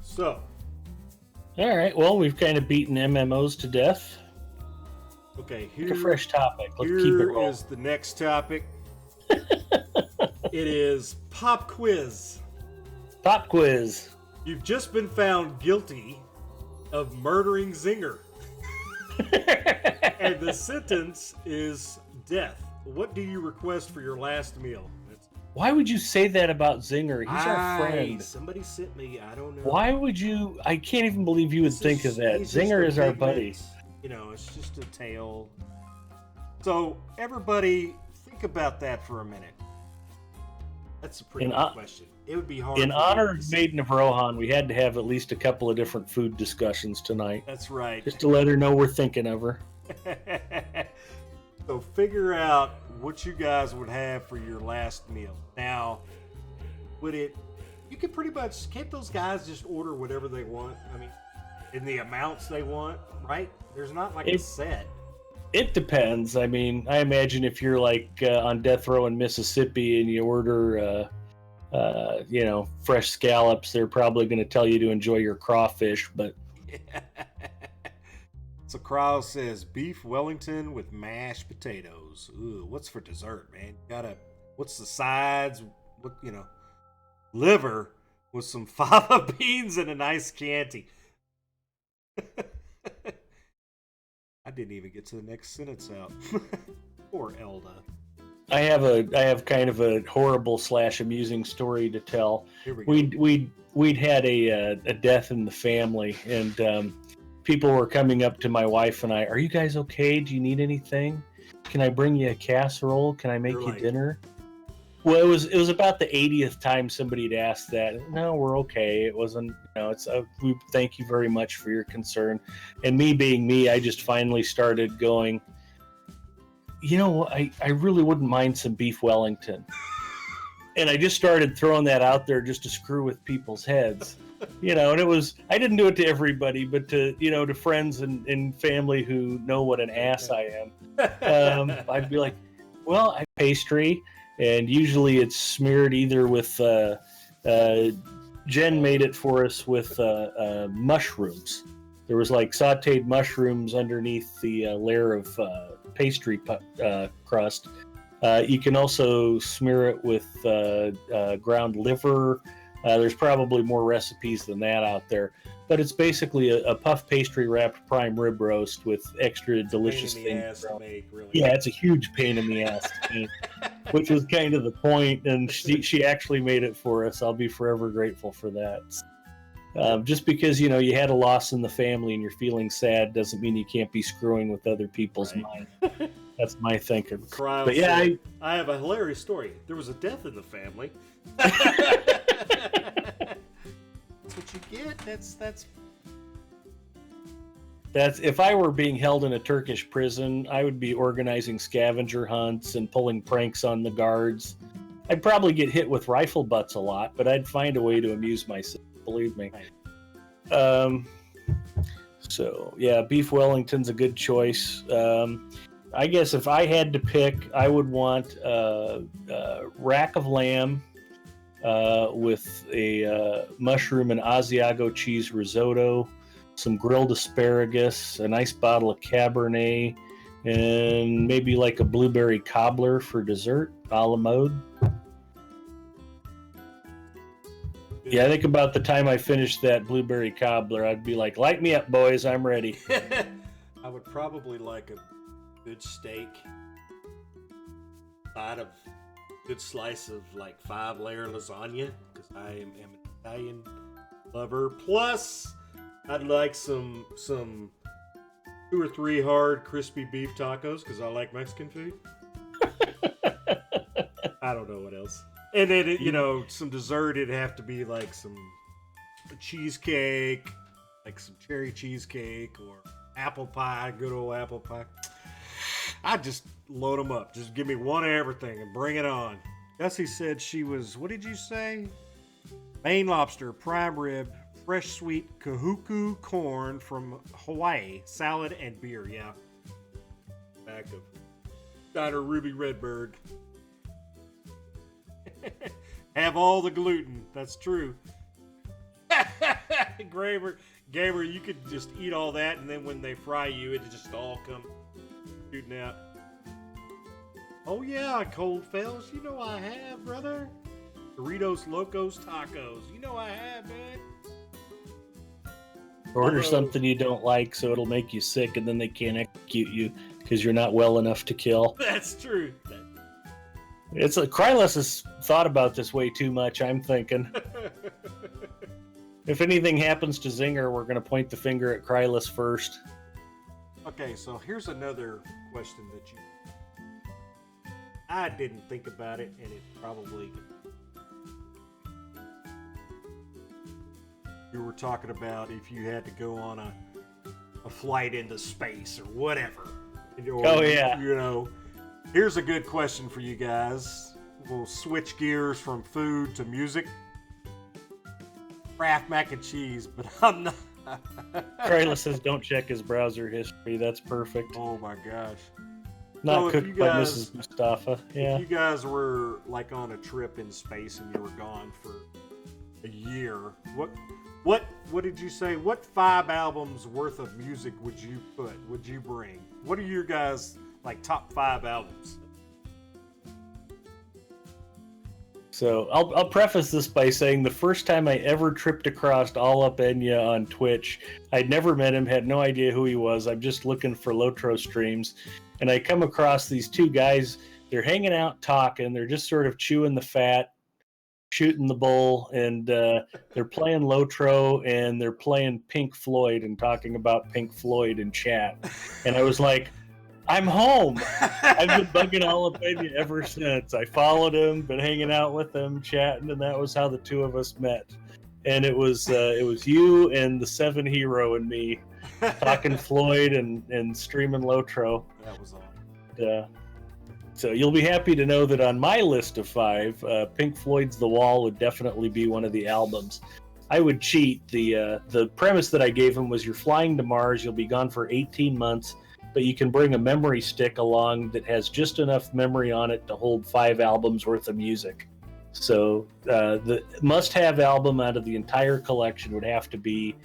So. All right. Well, we've kind of beaten MMOs to death. Okay, Pick a fresh topic. Let's keep it here rolling. is the next topic. It is pop quiz. Pop quiz. You've just been found guilty of murdering Zinger. And the sentence is death. What do you request for your last meal? Why would you say that about Zinger? He's our friend. Somebody sent me, I don't know. Why would you? I can't even believe you would think of that. He's just Zinger a is our pigment. buddy. You know, it's just a tale. So, everybody, think about that for a minute. That's a pretty good question. It would be hard. In for honor me to of say. Maiden of Rohan, we had to have at least a couple of different food discussions tonight, That's right. just to let her know we're thinking of her. So figure out what you guys would have for your last meal. Now, you could pretty much, can't those guys just order whatever they want? I mean, in the amounts they want, right? There's not like a set. It depends. I mean, I imagine if you're like on death row in Mississippi and you order, fresh scallops, they're probably going to tell you to enjoy your crawfish. But So Crowell says beef Wellington with mashed potatoes. Ooh, what's for dessert, man? What's the sides? What, liver with some fava beans and a nice Chianti. I didn't even get to the next sentence out. Poor Elda. I have kind of a horrible / amusing story to tell. Here we go. We'd had a death in the family, and people were coming up to my wife and I. Are you guys okay? Do you need anything? Can I bring you a casserole? Can I make you dinner? Well, it was about the 80th time somebody had asked that. No, we're okay. It wasn't. It's. We thank you very much for your concern. And me being me, I just finally started going. I really wouldn't mind some beef Wellington. And I just started throwing that out there just to screw with people's heads. And it was, I didn't do it to everybody, but to friends and family who know what an ass I am. I'd be like, well, I pastry, and usually it's smeared either with, Jen made it for us with mushrooms. There was like sauteed mushrooms underneath the layer of pastry crust. You can also smear it with ground liver. There's probably more recipes than that out there, but it's basically a puff pastry wrapped prime rib roast with extra delicious things. Make, really. Yeah, it's a huge pain in the ass to make, which was kind of the point. And she actually made it for us. I'll be forever grateful for that. Just because you had a loss in the family and you're feeling sad doesn't mean you can't be screwing with other people's minds. That's my thinking. But yeah, I have a hilarious story. There was a death in the family. That's what you get. That's if I were being held in a Turkish prison, I would be organizing scavenger hunts and pulling pranks on the guards. I'd probably get hit with rifle butts a lot, but I'd find a way to amuse myself. Believe me. So yeah, beef Wellington's a good choice. I guess if I had to pick, I would want rack of lamb with a mushroom and Asiago cheese risotto, some grilled asparagus, a nice bottle of Cabernet, and maybe like a blueberry cobbler for dessert, a la mode. Yeah, I think about the time I finished that blueberry cobbler, I'd be like, light me up, boys, I'm ready. I would probably like a good steak, good slice of like 5-layer lasagna, because I am an Italian lover. Plus, I'd like some 2 or 3 hard crispy beef tacos, because I like Mexican food. I don't know what else. And then, some dessert, it'd have to be like some cheesecake, like some cherry cheesecake or apple pie, good old apple pie. I'd just load them up. Just give me one of everything and bring it on. Gussie said she was, what did you say? Maine lobster, prime rib, fresh sweet kahuku corn from Hawaii, salad and beer. Yeah. Back of Diner Ruby Redbird. Have all the gluten. That's true. Gamer, you could just eat all that, and then when they fry you, it just all come shooting out. Oh yeah, Cold Fells. You know I have, brother. Doritos Locos Tacos. You know I have, man. Order something you don't like so it'll make you sick, and then they can't execute you because you're not well enough to kill. That's true. It's Krylus has thought about this way too much, I'm thinking. If anything happens to Zinger, we're going to point the finger at Krylus first. Okay, so here's another question that I didn't think about it, and it probably... You were talking about if you had to go on a flight into space or whatever. Oh, yeah. Here's a good question for you guys. We'll switch gears from food to music. Kraft mac and cheese, but I'm not. Krylus says don't check his browser history. That's perfect. Oh my gosh. Not cooked by Mrs. Mustafa. Yeah. If you guys were like on a trip in space and you were gone for a year, What did you say? What 5 albums worth of music would you bring? What are your guys like top 5 albums? So I'll preface this by saying the first time I ever tripped across All Up Enya on Twitch, I'd never met him, had no idea who he was. I'm just looking for Lotro streams, and I come across these 2 guys. They're hanging out, talking. They're just sort of chewing the fat, shooting the bull, and they're playing Lotro, and they're playing Pink Floyd and talking about Pink Floyd in chat. And I was like, I'm home. I've been bugging All Up Enya ever since. I followed him, been hanging out with him, chatting, and that was how the 2 of us met. And it was you and the 7 Hero and me talking Floyd and streaming Lotro. That was all. So you'll be happy to know that on my list of 5, Pink Floyd's The Wall would definitely be one of the albums. I would cheat. The premise that I gave him was you're flying to Mars, you'll be gone for 18 months, but you can bring a memory stick along that has just enough memory on it to hold 5 albums worth of music. So the must-have album out of the entire collection would have to be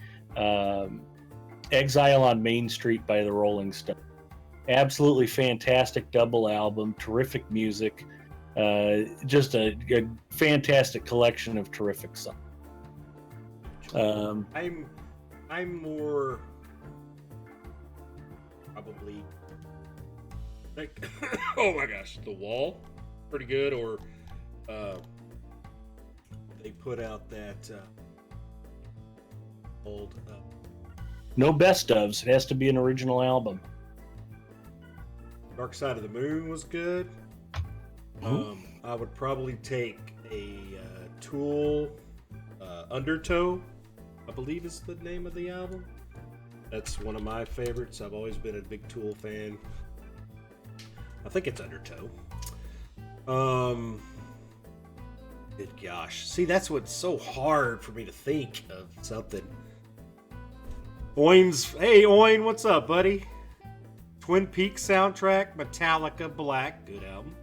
Exile on Main Street by the Rolling Stones. Absolutely fantastic double album, terrific music, just a fantastic collection of terrific songs. I'm more probably like oh my gosh, The Wall, pretty good. Or they put out that old No best ofs. It has to be an original album. Dark Side of the Moon was good. I would probably take a Tool Undertow, I believe is the name of the album. That's one of my favorites. I've always been a big Tool fan. I think it's Undertow. Good gosh. See, that's what's so hard for me to think of something. Hey, Oin, what's up, buddy? Twin Peaks soundtrack, Metallica, Black, good album.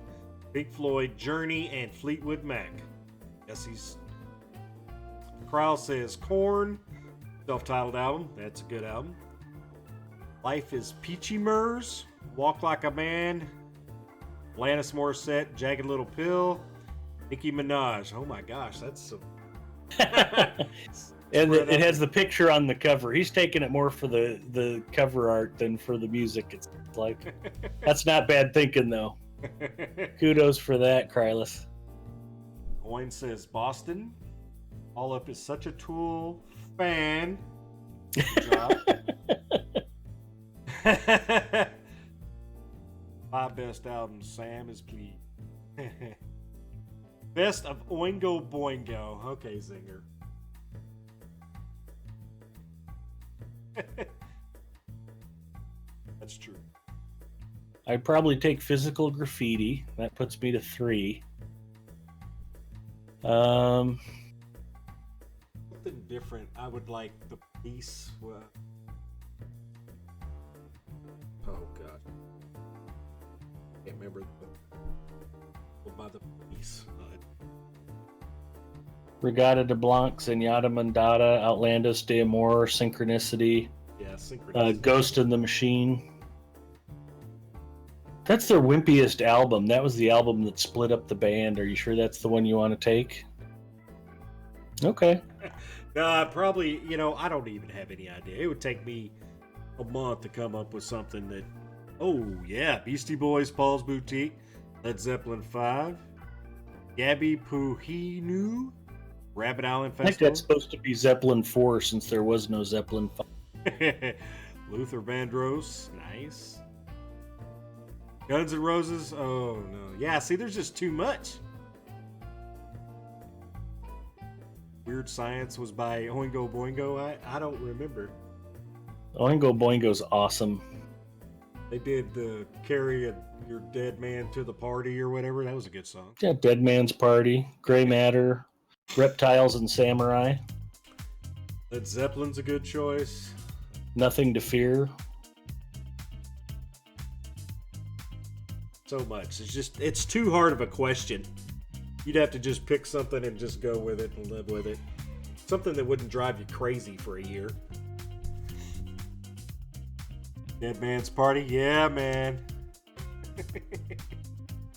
Pink Floyd, Journey, and Fleetwood Mac. Yes, he's... Kryle says Korn, self-titled album. That's a good album. Life is Peachy Murs, Walk Like a Man, Alanis Morissette, Jagged Little Pill, Nicki Minaj. Oh my gosh, that's some... And it has the picture on the cover. He's taking it more for the cover art than for the music. It's like, that's not bad thinking, though. Kudos for that, Krylus. Owen says Boston. All Up is such a Tool fan. Good job. 5 best albums, Sam is pleased. Best of Oingo Boingo. Okay, Zinger. That's true. I'd probably take Physical Graffiti. That puts me to 3. Something different. I would like The Police. Oh god, can't remember by The Police. Regatta de Blanc, Zenyatta Mandata, Outlandos de Amor, Synchronicity, Yeah, Synchronicity. Ghost in the Machine. That's their wimpiest album. That was the album that split up the band. Are you sure that's the one you want to take? Okay. Probably, I don't even have any idea. It would take me a month to come up with something that, oh yeah, Beastie Boys, Paul's Boutique, Led Zeppelin 5, Gabby Puhinu, Rabbit Island I think Festival. that's supposed to be Zeppelin 4 since there was no Zeppelin 5. Luther Vandross, nice. Guns N' Roses, oh no. Yeah, see, there's just too much. Weird Science was by Oingo Boingo. I don't remember. Oingo Boingo's awesome. They did the Carry Your Dead Man to the Party or whatever. That was a good song. Yeah, Dead Man's Party, Grey Matter, Reptiles and Samurai, Led Zeppelin's a good choice. Nothing to Fear. So much. It's too hard of a question. You'd have to just pick something and just go with it and live with it. something that wouldn't drive you crazy for a year. Dead Man's Party, yeah, man.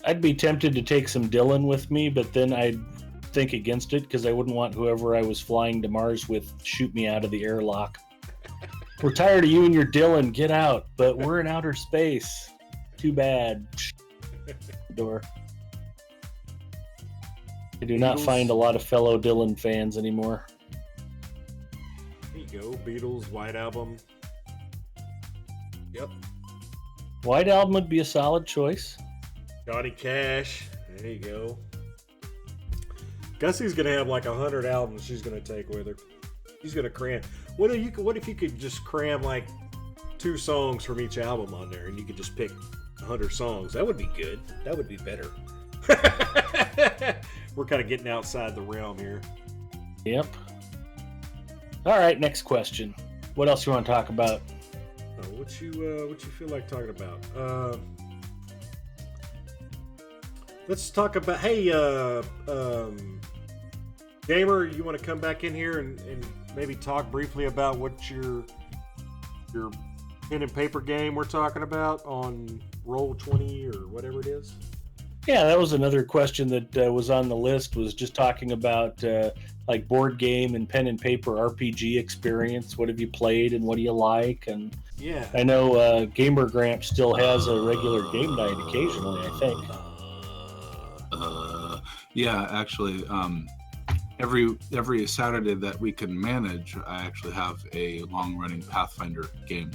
I'd be tempted to take some Dylan with me, but then I'd think against it because I wouldn't want whoever I was flying to Mars with shoot me out of the airlock. We're tired of you and your Dylan. Get out. But we're in outer space. Too bad. Door. I do not Beatles. find a lot of fellow Dylan fans anymore. There you go, Beatles, White Album. Yep. White Album would be a solid choice. Johnny Cash. There you go. Gussie's gonna have like 100 albums she's gonna take with her. She's gonna cram. What if you could just cram like 2 songs from each album on there, and you could just pick 100 songs? That would be good. That would be better. We're kind of getting outside the realm here. Yep. All right, next question. What else you want to talk about? What you feel like talking about? Let's talk about. Hey, Gamer, you want to come back in here and maybe talk briefly about what your pen and paper game we're talking about on Roll20 or whatever it is? Yeah, that was another question that was on the list, was just talking about like board game and pen and paper RPG experience. What have you played and what do you like? And Yeah. I know Gamer Gramps still has a regular game night occasionally, I think. Yeah, actually, every Saturday that we can manage, I actually have a long-running Pathfinder game.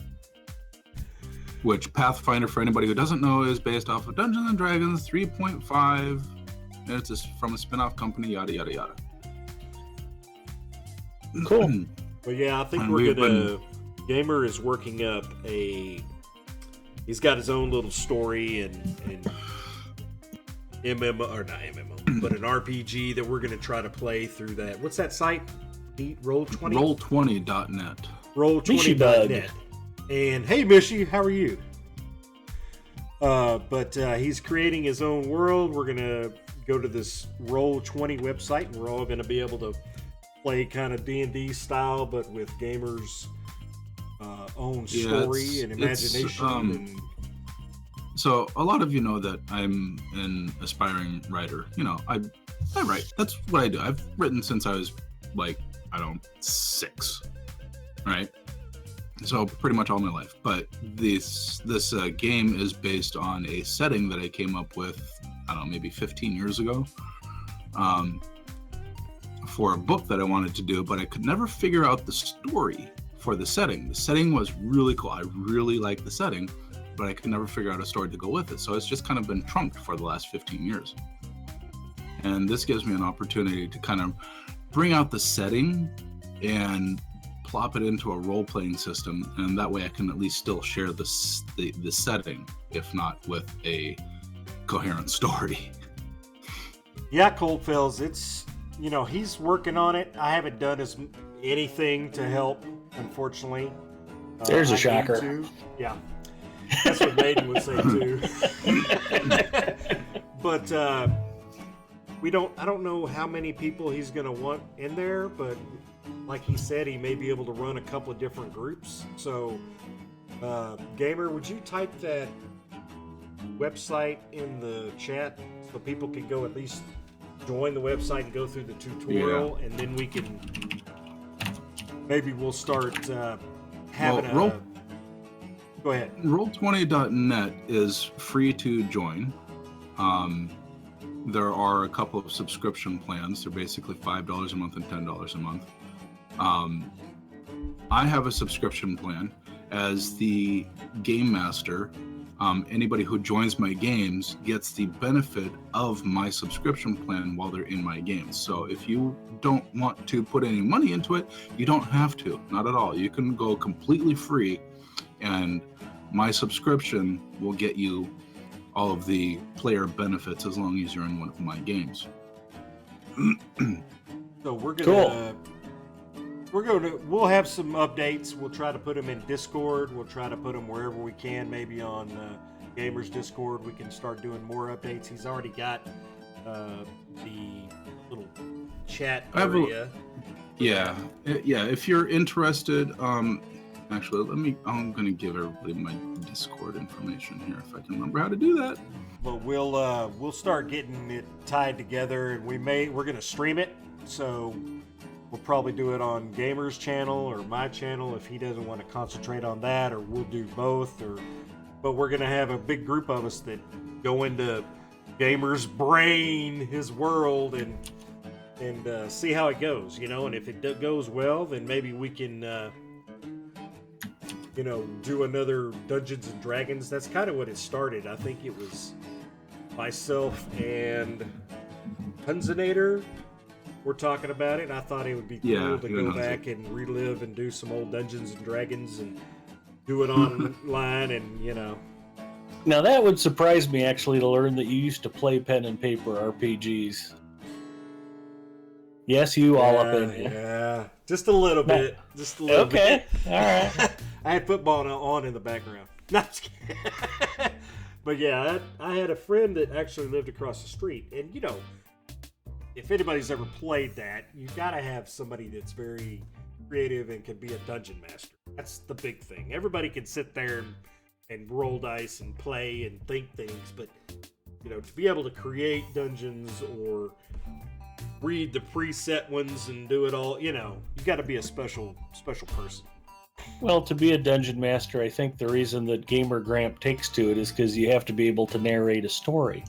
Which Pathfinder, for anybody who doesn't know, is based off of Dungeons and Dragons 3.5, and it's from a spin-off company, yada yada yada. Cool. But yeah, I think And we're we've gonna. Gamer is working up a. He's got his own little story and MMO or not MMO, but an RPG that we're gonna try to play through that. What's that site? Roll20. Roll20.net. Roll20.net. And hey, Mishy, how are you? But he's creating his own world. We're gonna go to this Roll20 website, and we're all gonna be able to play kind of D&D style, but with Gamer's own story and imagination. And So a lot of you know that I'm an aspiring writer. You know, I write. That's what I do. I've written since I was like, 6, right? So pretty much all my life. But this game is based on a setting that I came up with, maybe 15 years ago, for a book that I wanted to do, but I could never figure out the story for the setting. The setting was really cool. I really liked the setting, but I could never figure out a story to go with it. So it's just kind of been trunked for the last 15 years. And this gives me an opportunity to kind of bring out the setting and plop it into a role-playing system, and that way I can at least still share the setting, if not with a coherent story. yeah, Coldfells, it's he's working on it. I haven't done anything to help, unfortunately. There's a I need shocker. to. Yeah, that's what Maiden would say too. But I don't know how many people he's gonna want in there, but like he said, he may be able to run a couple of different groups. So, Gamer, would you type that website in the chat so people can go at least join the website and go through the tutorial, and then we can we'll start having Go ahead. Roll20.net is free to join. There are a couple of subscription plans. They're basically $5 a month and $10 a month. I have a subscription plan. As the game master, anybody who joins my games gets the benefit of my subscription plan while they're in my games. So if you don't want to put any money into it, you don't have to. Not at all. You can go completely free, and my subscription will get you all of the player benefits as long as you're in one of my games. So we'll have some updates. We'll try to put them in Discord. We'll try to put them wherever we can. Maybe on Gamers Discord, we can start doing more updates. He's already got the little chat area. Yeah, yeah. If you're interested, actually, I'm gonna give everybody my Discord information here if I can remember how to do that. But we'll start getting it tied together, and we're gonna stream it. So we'll probably do it on Gamer's channel or my channel if he doesn't want to concentrate on that, or we'll do both. But we're gonna have a big group of us that go into Gamer's brain, his world, and see how it goes, you know. And if it goes well, then maybe we can, do another Dungeons and Dragons. That's kind of what it started. I think it was myself and Hunzinator were talking about it, and I thought it would be cool to go back and relive and do some old Dungeons and Dragons and do it online, and Now that would surprise me actually to learn that you used to play pen and paper RPGs. Yes, you all up in here. Yeah, just a little bit. Just a little bit. Okay, all right. I had football on in the background. No, I'm just kidding. But yeah, I had a friend that actually lived across the street. And, if anybody's ever played that, you got to have somebody that's very creative and can be a dungeon master. That's the big thing. Everybody can sit there and roll dice and play and think things. But, to be able to create dungeons or read the preset ones and do it all, you got to be a special person. Well, to be a dungeon master, I think the reason that Gamer Gramp takes to it is because you have to be able to narrate a story.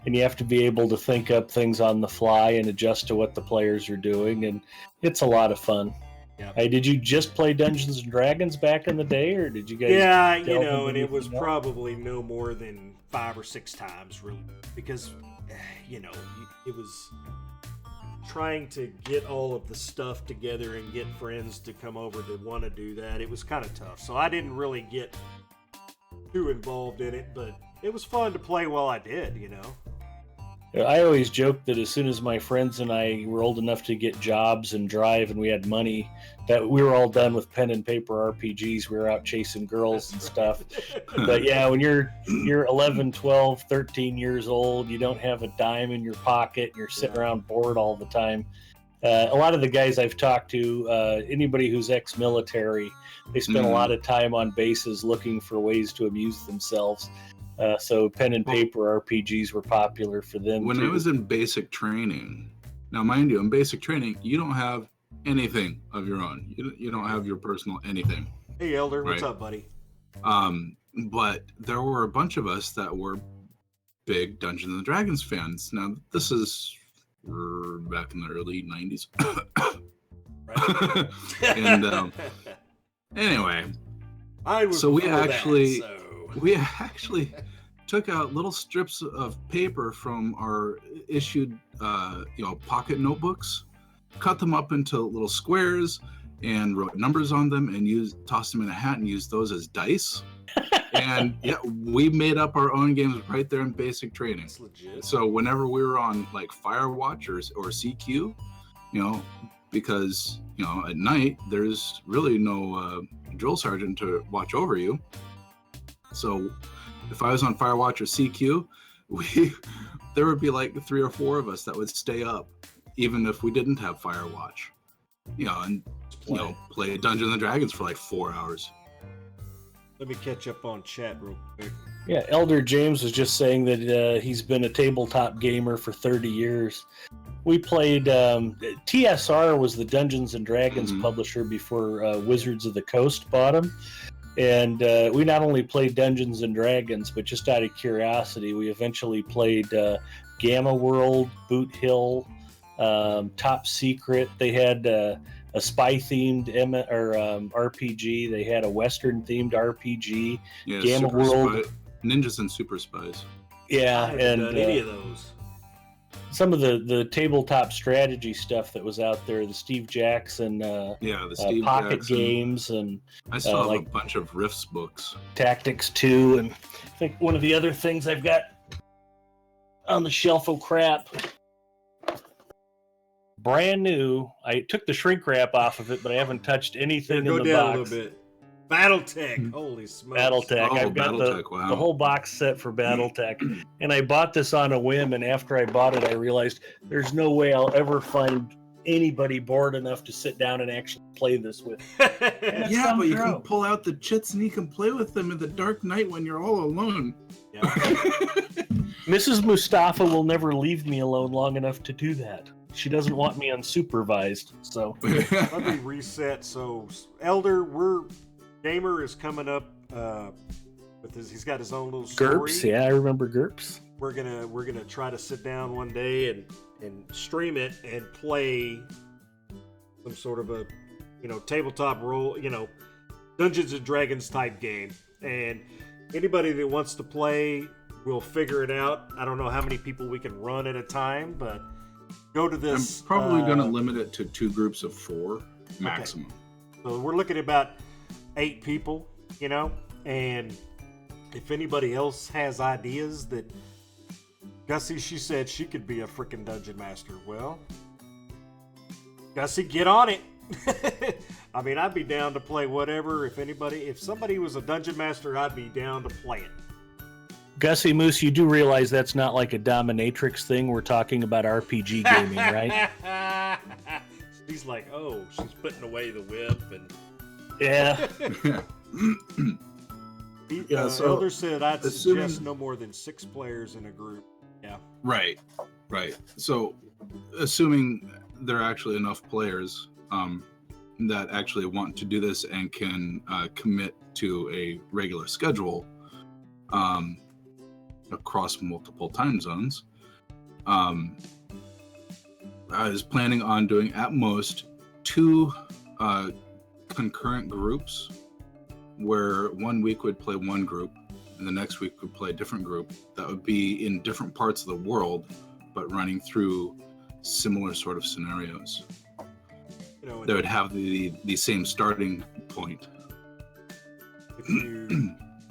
And you have to be able to think up things on the fly and adjust to what the players are doing. And it's a lot of fun. Yeah. Hey, did you just play Dungeons and Dragons back in the day, or did you guys? Yeah, and it was probably no more than 5 or 6 times, really. Because, it was trying to get all of the stuff together and get friends to come over to want to do that. It was kind of tough, so I didn't really get too involved in it, but it was fun to play while I did. I always joke that as soon as my friends and I were old enough to get jobs and drive and we had money, that we were all done with pen and paper RPGs. We were out chasing girls and stuff. But yeah, when you're 11, 12, 13 years old, you don't have a dime in your pocket, and you're sitting around bored all the time. A lot of the guys I've talked to, anybody who's ex-military, they spend a lot of time on bases looking for ways to amuse themselves. So pen and paper RPGs were popular for them. When I was in basic training, now mind you, in basic training, you don't have anything of your own. You don't have your personal anything. Hey, Elder, what's Right. up, buddy? But there were a bunch of us that were big Dungeons and Dragons fans. Now, this is back in the early 90s. Right. And anyway, I was so we before that, actually so- we actually took out little strips of paper from our issued pocket notebooks, cut them up into little squares, and wrote numbers on them, and tossed them in a hat and used those as dice. And yeah, we made up our own games right there in basic training. That's legit. So whenever we were on like Firewatch or CQ, because at night there's really no drill sergeant to watch over you. So if I was on Firewatch or CQ, there would be like 3 or 4 of us that would stay up, even if we didn't have Firewatch, and play Dungeons and Dragons for like 4 hours. Let me catch up on chat real quick. Yeah, Elder James was just saying that he's been a tabletop gamer for 30 years. We played TSR was the Dungeons and Dragons publisher before Wizards of the Coast bought them. And we not only played Dungeons and Dragons, but just out of curiosity, we eventually played Gamma World, Boot Hill, Top Secret. They had a spy-themed RPG. They had a Western-themed RPG. Yeah, Gamma Super World. Ninjas and Super Spies. Yeah, I haven't and done any of those. some of the tabletop strategy stuff that was out there, the Steve Jackson The Steve Pocket Jackson. Games and I still have like- a bunch of Rifts books. Tactics 2, and I think one of the other things I've got on the shelf of crap, brand new. I took the shrink wrap off of it, but I haven't touched anything Go in the down box. a little bit. BattleTech. Holy smokes. BattleTech. Oh, I've got BattleTech, wow. the whole box set for BattleTech, and I bought this on a whim. And after I bought it, I realized there's no way I'll ever find anybody bored enough to sit down and actually play this with. Yeah, but you true. can pull out the chits and you can play with them in the dark night when you're all alone. Yeah. Mrs. Mustafa will never leave me alone long enough to do that. She doesn't want me unsupervised, so. Let me reset. So, Elder, Gamer is coming up with he's got his own little story. GURPS, yeah, I remember GURPS. We're gonna try to sit down one day and stream it and play some sort of a tabletop role, Dungeons and Dragons type game. And anybody that wants to play, we'll figure it out. I don't know how many people we can run at a time, but go to this. I'm probably going to limit it to 2 groups of 4 maximum. So we're looking at about 8 people, and if anybody else has ideas that Gussie, she said she could be a freaking dungeon master. Well, Gussie, get on it. I mean, I'd be down to play whatever. If somebody was a dungeon master, I'd be down to play it. Gussie Moose, you do realize that's not like a dominatrix thing. We're talking about RPG gaming, right? She's like, oh, she's putting away the whip and. Yeah. So Elder said I'd assuming- suggest no more than 6 players in a group. Yeah. Right. So, assuming there are actually enough players that actually want to do this and can commit to a regular schedule across multiple time zones, I was planning on doing at most 2 concurrent groups, where one week would play one group and the next week would play a different group that would be in different parts of the world but running through similar sort of scenarios. They would have the same starting point.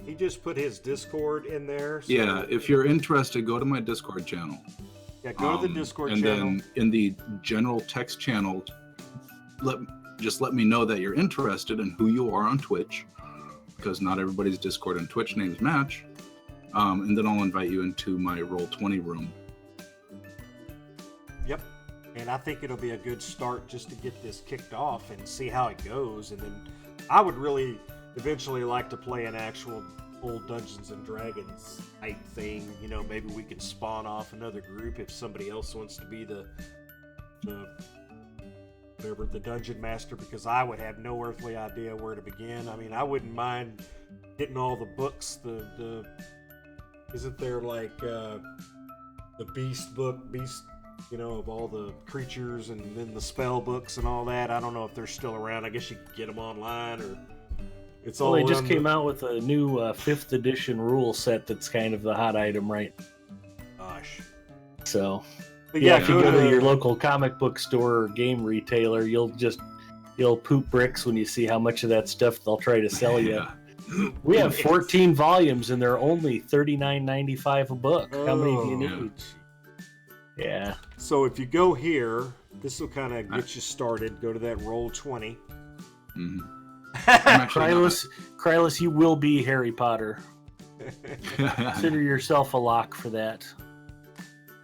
He just put his Discord in there. So Yeah, if you're interested, go to my Discord channel. Yeah, go to the Discord and channel. then in the general text channel, let me know that you're interested and who you are on Twitch, because not everybody's Discord and Twitch names match. And then I'll invite you into my Roll20 room. Yep. And I think it'll be a good start just to get this kicked off and see how it goes. And then I would really eventually like to play an actual old Dungeons and Dragons type thing. Maybe we could spawn off another group if somebody else wants to be the dungeon master, because I would have no earthly idea where to begin. I mean, I wouldn't mind getting all the books. Isn't there like the Beast book, of all the creatures, and then the spell books and all that? I don't know if they're still around. I guess you could get them online, or it's all. Well, they just came out with a new 5th edition rule set that's kind of the hot item, right? Gosh. So. But Yeah, if you go go to your local comic book store or game retailer, you'll poop bricks when you see how much of that stuff they'll try to sell you. Yeah. We have 14 volumes and they're only $39.95 a book. How many do you need? Yeah. So if you go here, this will kind of get you started. Go to that Roll20. Mm-hmm. I'm actually Krylus, you will be Harry Potter. not- Consider yourself a lock for that.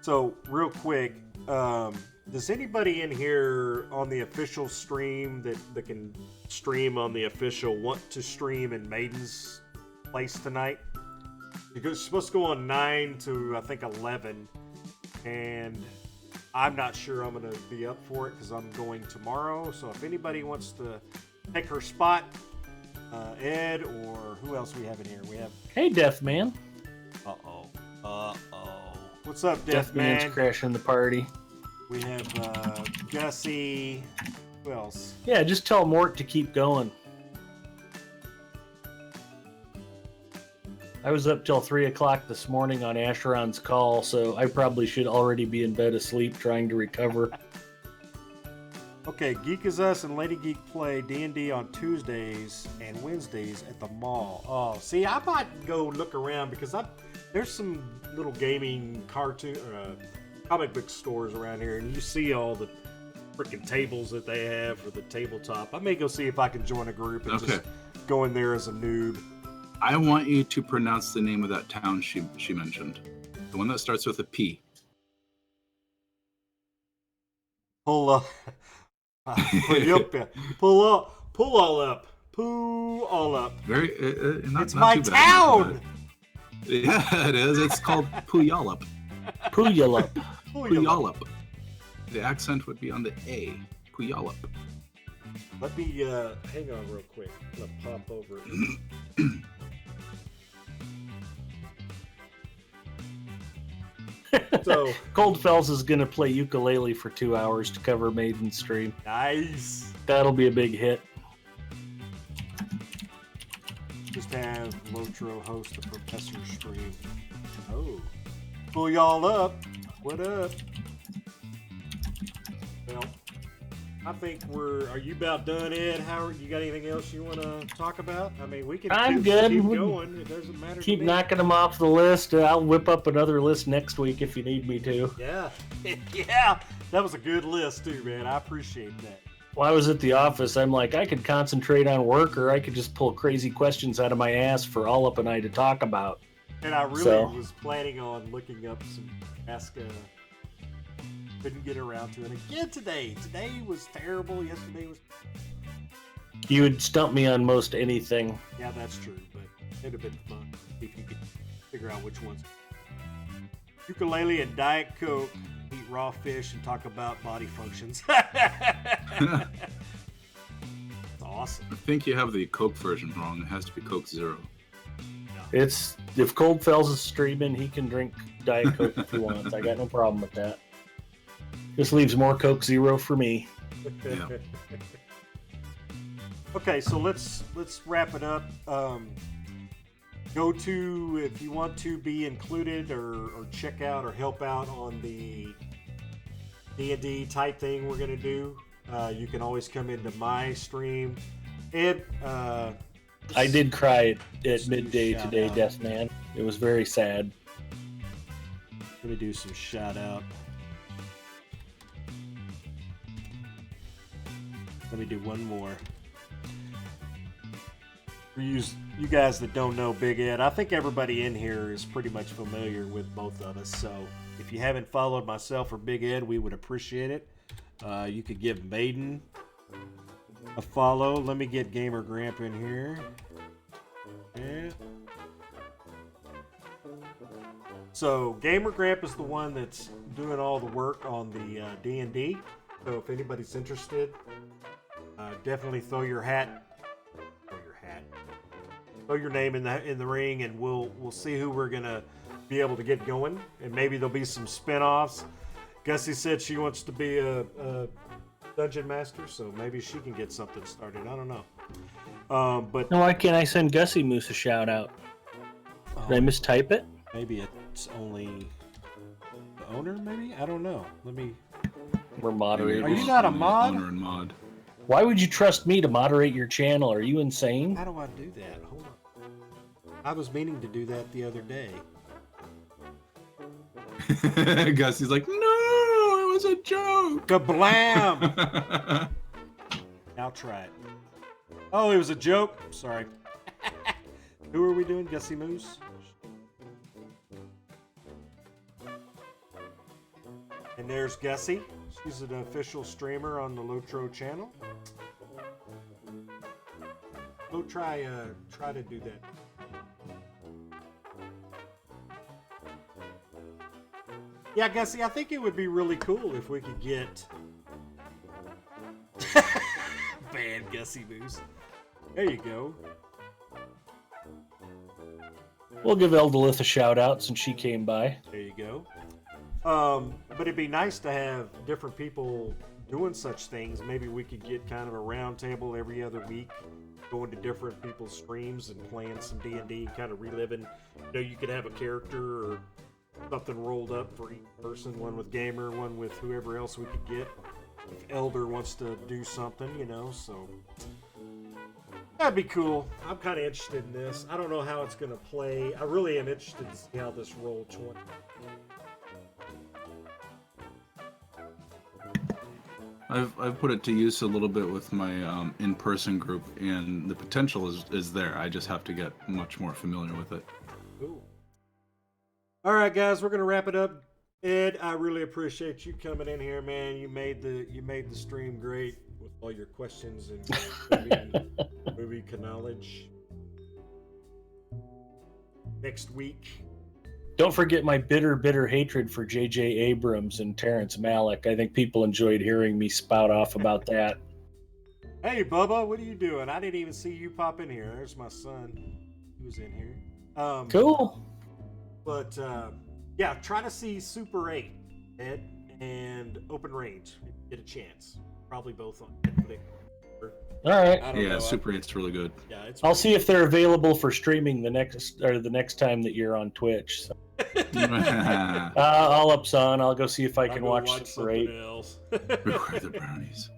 So, real quick, does anybody in here on the official stream that can stream on the official want to stream in Maiden's place tonight? It's supposed to go on 9 to, I think, 11. And I'm not sure I'm going to be up for it because I'm going tomorrow. So, if anybody wants to take her spot, Ed, or who else we have in here? We have... Hey, Death Man. Uh-oh. What's up, Death Man's Man? crashing the party. We have Gussie. Who else? Yeah, just tell Mort to keep going. I was up till 3 o'clock this morning on Asheron's call, so I probably should already be in bed asleep trying to recover. Okay, Geek Is Us and Lady Geek play D&D on Tuesdays and Wednesdays at the mall. Oh, see, I might go look around because there's some little gaming comic book stores around here, and you see all the freaking tables that they have for the tabletop. I may go see if I can join a group and just go in there as a noob. I want you to pronounce the name of that town she mentioned. The one that starts with a P. Pull up. Pull all up. Poo all up. Very. Not, It's not my too bad, not too town. bad. Yeah, it is. It's called Puyallup. Puyallup. Puyallup. The accent would be on the A. Puyallup. Let me hang on real quick. I'm gonna pop over. So Coldfells is going to play ukulele for 2 hours to cover Maiden's stream. nice. That'll be a big hit. Just have Lotro host the professor stream. Oh, pull y'all up. What up? Well, I think Are you about done, Ed? Howard, you got anything else you want to talk about? I mean, we can. I'm keep good. going. It doesn't matter. Keep to me. knocking them off the list. I'll whip up another list next week if you need me to. Yeah, yeah. That was a good list too, man. I appreciate that. While I was at the office, I'm like, I could concentrate on work, or I could just pull crazy questions out of my ass for Ullup and I to talk about. And I really So- was planning on looking up some Ask. Couldn't get around to it again today. Today was terrible. Yesterday was. You would stump me on most anything. Yeah, that's true, but it'd have been fun if you could figure out which ones. Ukulele and Diet Coke, eat raw fish, and talk about body functions. That's awesome. I think you have the Coke version wrong. It has to be Coke Zero. It's if Coldfells is streaming, he can drink Diet Coke if he wants. I got no problem with that. This leaves more Coke Zero for me. Yeah. Okay, so let's wrap it up. Go to, if you want to be included or check out or help out on the D&D type thing we're going to do, you can always come into my stream. Ed, I did cry at Let's do midday shout today, out. Deathman. It was very sad. let me do some shout out. Let me do one more. For you guys that don't know Big Ed, I think everybody in here is pretty much familiar with both of us. So if you haven't followed myself or Big Ed, we would appreciate it. You could give Maiden a follow. Let me get Gamer Gramp in here. Yeah. So Gamer Gramp is the one that's doing all the work on the D&D. So if anybody's interested, definitely throw your name in the ring, and we'll see who we're gonna be able to get going, and maybe there'll be some spin-offs. Gussie said she wants to be a dungeon master, so maybe she can get something started. I don't know. But Now, why can't I send Gussie Moose a shout out? Did I mistype it? maybe it's only the owner. Maybe I don't know. Let me. We're moderators. Are you not a mod? Owner and mod. Why would you trust me to moderate your channel? Are you insane? How do I do that? Hold on. I was meaning to do that the other day. Gussie's like, no, it was a joke. Kablam! Now try it. Oh, it was a joke. Sorry. Who are we doing? Gussie Moose? And there's Gussie. She's an official streamer on the Lotro channel. Go try to do that. Yeah, Gussie, I think it would be really cool if we could get bad Gussie Moose. There you go. We'll give Eldolith a shout out since she came by. There you go. But it'd be nice to have different people doing such things. Maybe we could get kind of a round table every other week, going to different people's streams and playing some D&D, kind of reliving. You know, you could have a character or something rolled up for each person, one with Gamer, one with whoever else we could get. If Elder wants to do something, you know, so that'd be cool. I'm kind of interested in this. I don't know how it's going to play. I really am interested to see how this Roll20. I've put it to use a little bit with my in-person group, and the potential is there. I just have to get much more familiar with it. Cool. All right, guys, we're going to wrap it up. Ed, I really appreciate you coming in here, man. You made the stream great with all your questions and movie knowledge. Next week, Don't forget my bitter hatred for J.J. Abrams and Terrence Malick. I think people enjoyed hearing me spout off about that. hey Bubba, what are you doing? I didn't even see you pop in here. There's my son. He was in here. Cool. But yeah, try to see Super 8, Ed, and Open Range. If you get a chance. Probably both on Netflix. All right. I don't Yeah, know. Super 8's really good. Yeah, it's. I'll see if they're available for streaming the next time that you're on Twitch. So, I'll up son. I'll go see if I I'll can go watch something Super 8. else. Beware the brownies.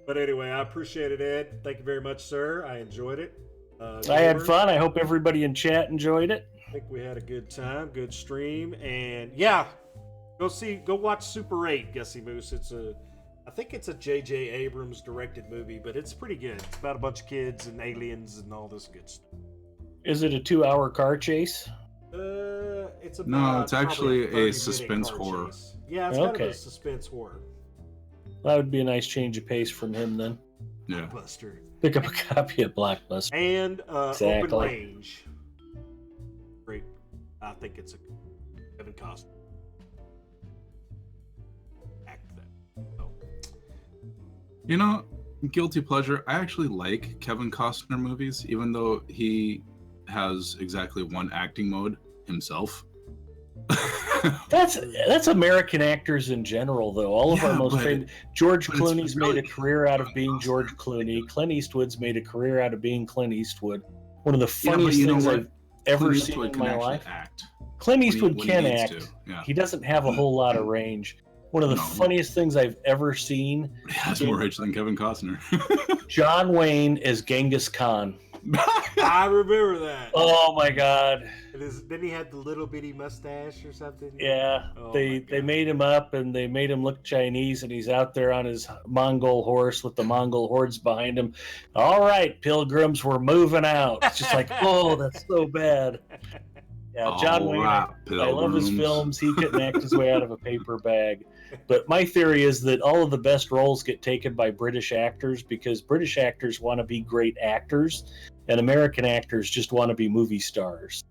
But anyway, I appreciate it, Ed. Thank you very much, sir. I enjoyed it. I had Gamer, fun. I hope everybody in chat enjoyed it. I think we had a good time, good stream, and yeah, go watch Super 8, Gussie Moose. I think it's a J.J. Abrams directed movie, but it's pretty good. It's about a bunch of kids and aliens and all this good stuff. Is it a 2-hour car chase? It's about No, it's actually probably 30-minute suspense car horror. chase. Yeah, it's kind of Okay. a suspense horror. That would be a nice change of pace from him then. Yeah. Buster. Pick up a copy of Blockbuster. And Exactly. Open Range. Great. I think it's a Kevin Costner. Act that. So. You know, guilty pleasure. I actually like Kevin Costner movies, even though he has exactly one acting mode himself. That's American actors in general, though. All of our Yeah, most but- famous. George but it's Clooney's really made a career out of Kevin being Costner. George Clooney. Clint Eastwood's made a career out of being Clint Eastwood. One of the Yeah, but funniest you know things what? I've ever Clint seen Eastwood in can my actually life. act. Clint when he- Eastwood when he can needs act. to, yeah. He doesn't have a whole lot of range. One of the No. funniest things I've ever seen. He has more range than Kevin Costner. John Wayne as Genghis Khan. I remember that. Oh my God! Then he had the little bitty mustache or something. Yeah, Oh my they God. made him up and they made him look Chinese, and he's out there on his Mongol horse with the Mongol hordes behind him. All right, pilgrims, we're moving out. It's just like, oh, that's so bad. Yeah, John All Wayne. right, I love his pilgrims. films. He couldn't act his way out of a paper bag. But my theory is that all of the best roles get taken by British actors because British actors want to be great actors, and American actors just want to be movie stars.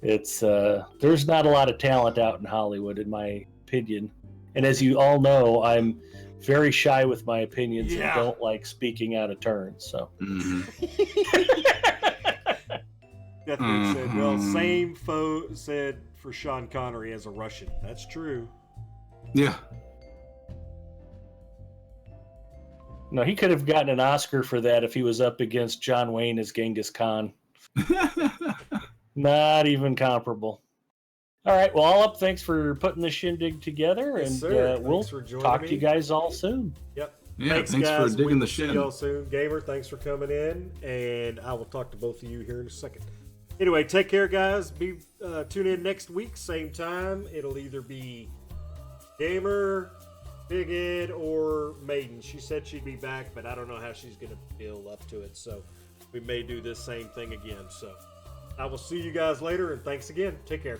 It's there's not a lot of talent out in Hollywood, in my opinion. And as you all know, I'm very shy with my opinions Yeah. and don't like speaking out of turn. So. Mhm. Definitely said, well, Mhm. same foe said for Sean Connery as a Russian. That's true. Yeah. No, he could have gotten an Oscar for that if he was up against John Wayne as Genghis Khan. Not even comparable. All right. Well, all up. Thanks for putting the shindig together, Yes, and sir. we'll Thanks for joining talk me. to you guys all soon. Yep. Yeah, thanks guys. for digging We the will see shin. y'all soon. Gamer, thanks for coming in, and I will talk to both of you here in a second. Anyway, take care, guys. Tune in next week, same time. It'll either be Gamer, Big Ed, or Maiden. She said she'd be back, but I don't know how she's going to feel up to it. So we may do this same thing again. So I will see you guys later, and thanks again. Take care.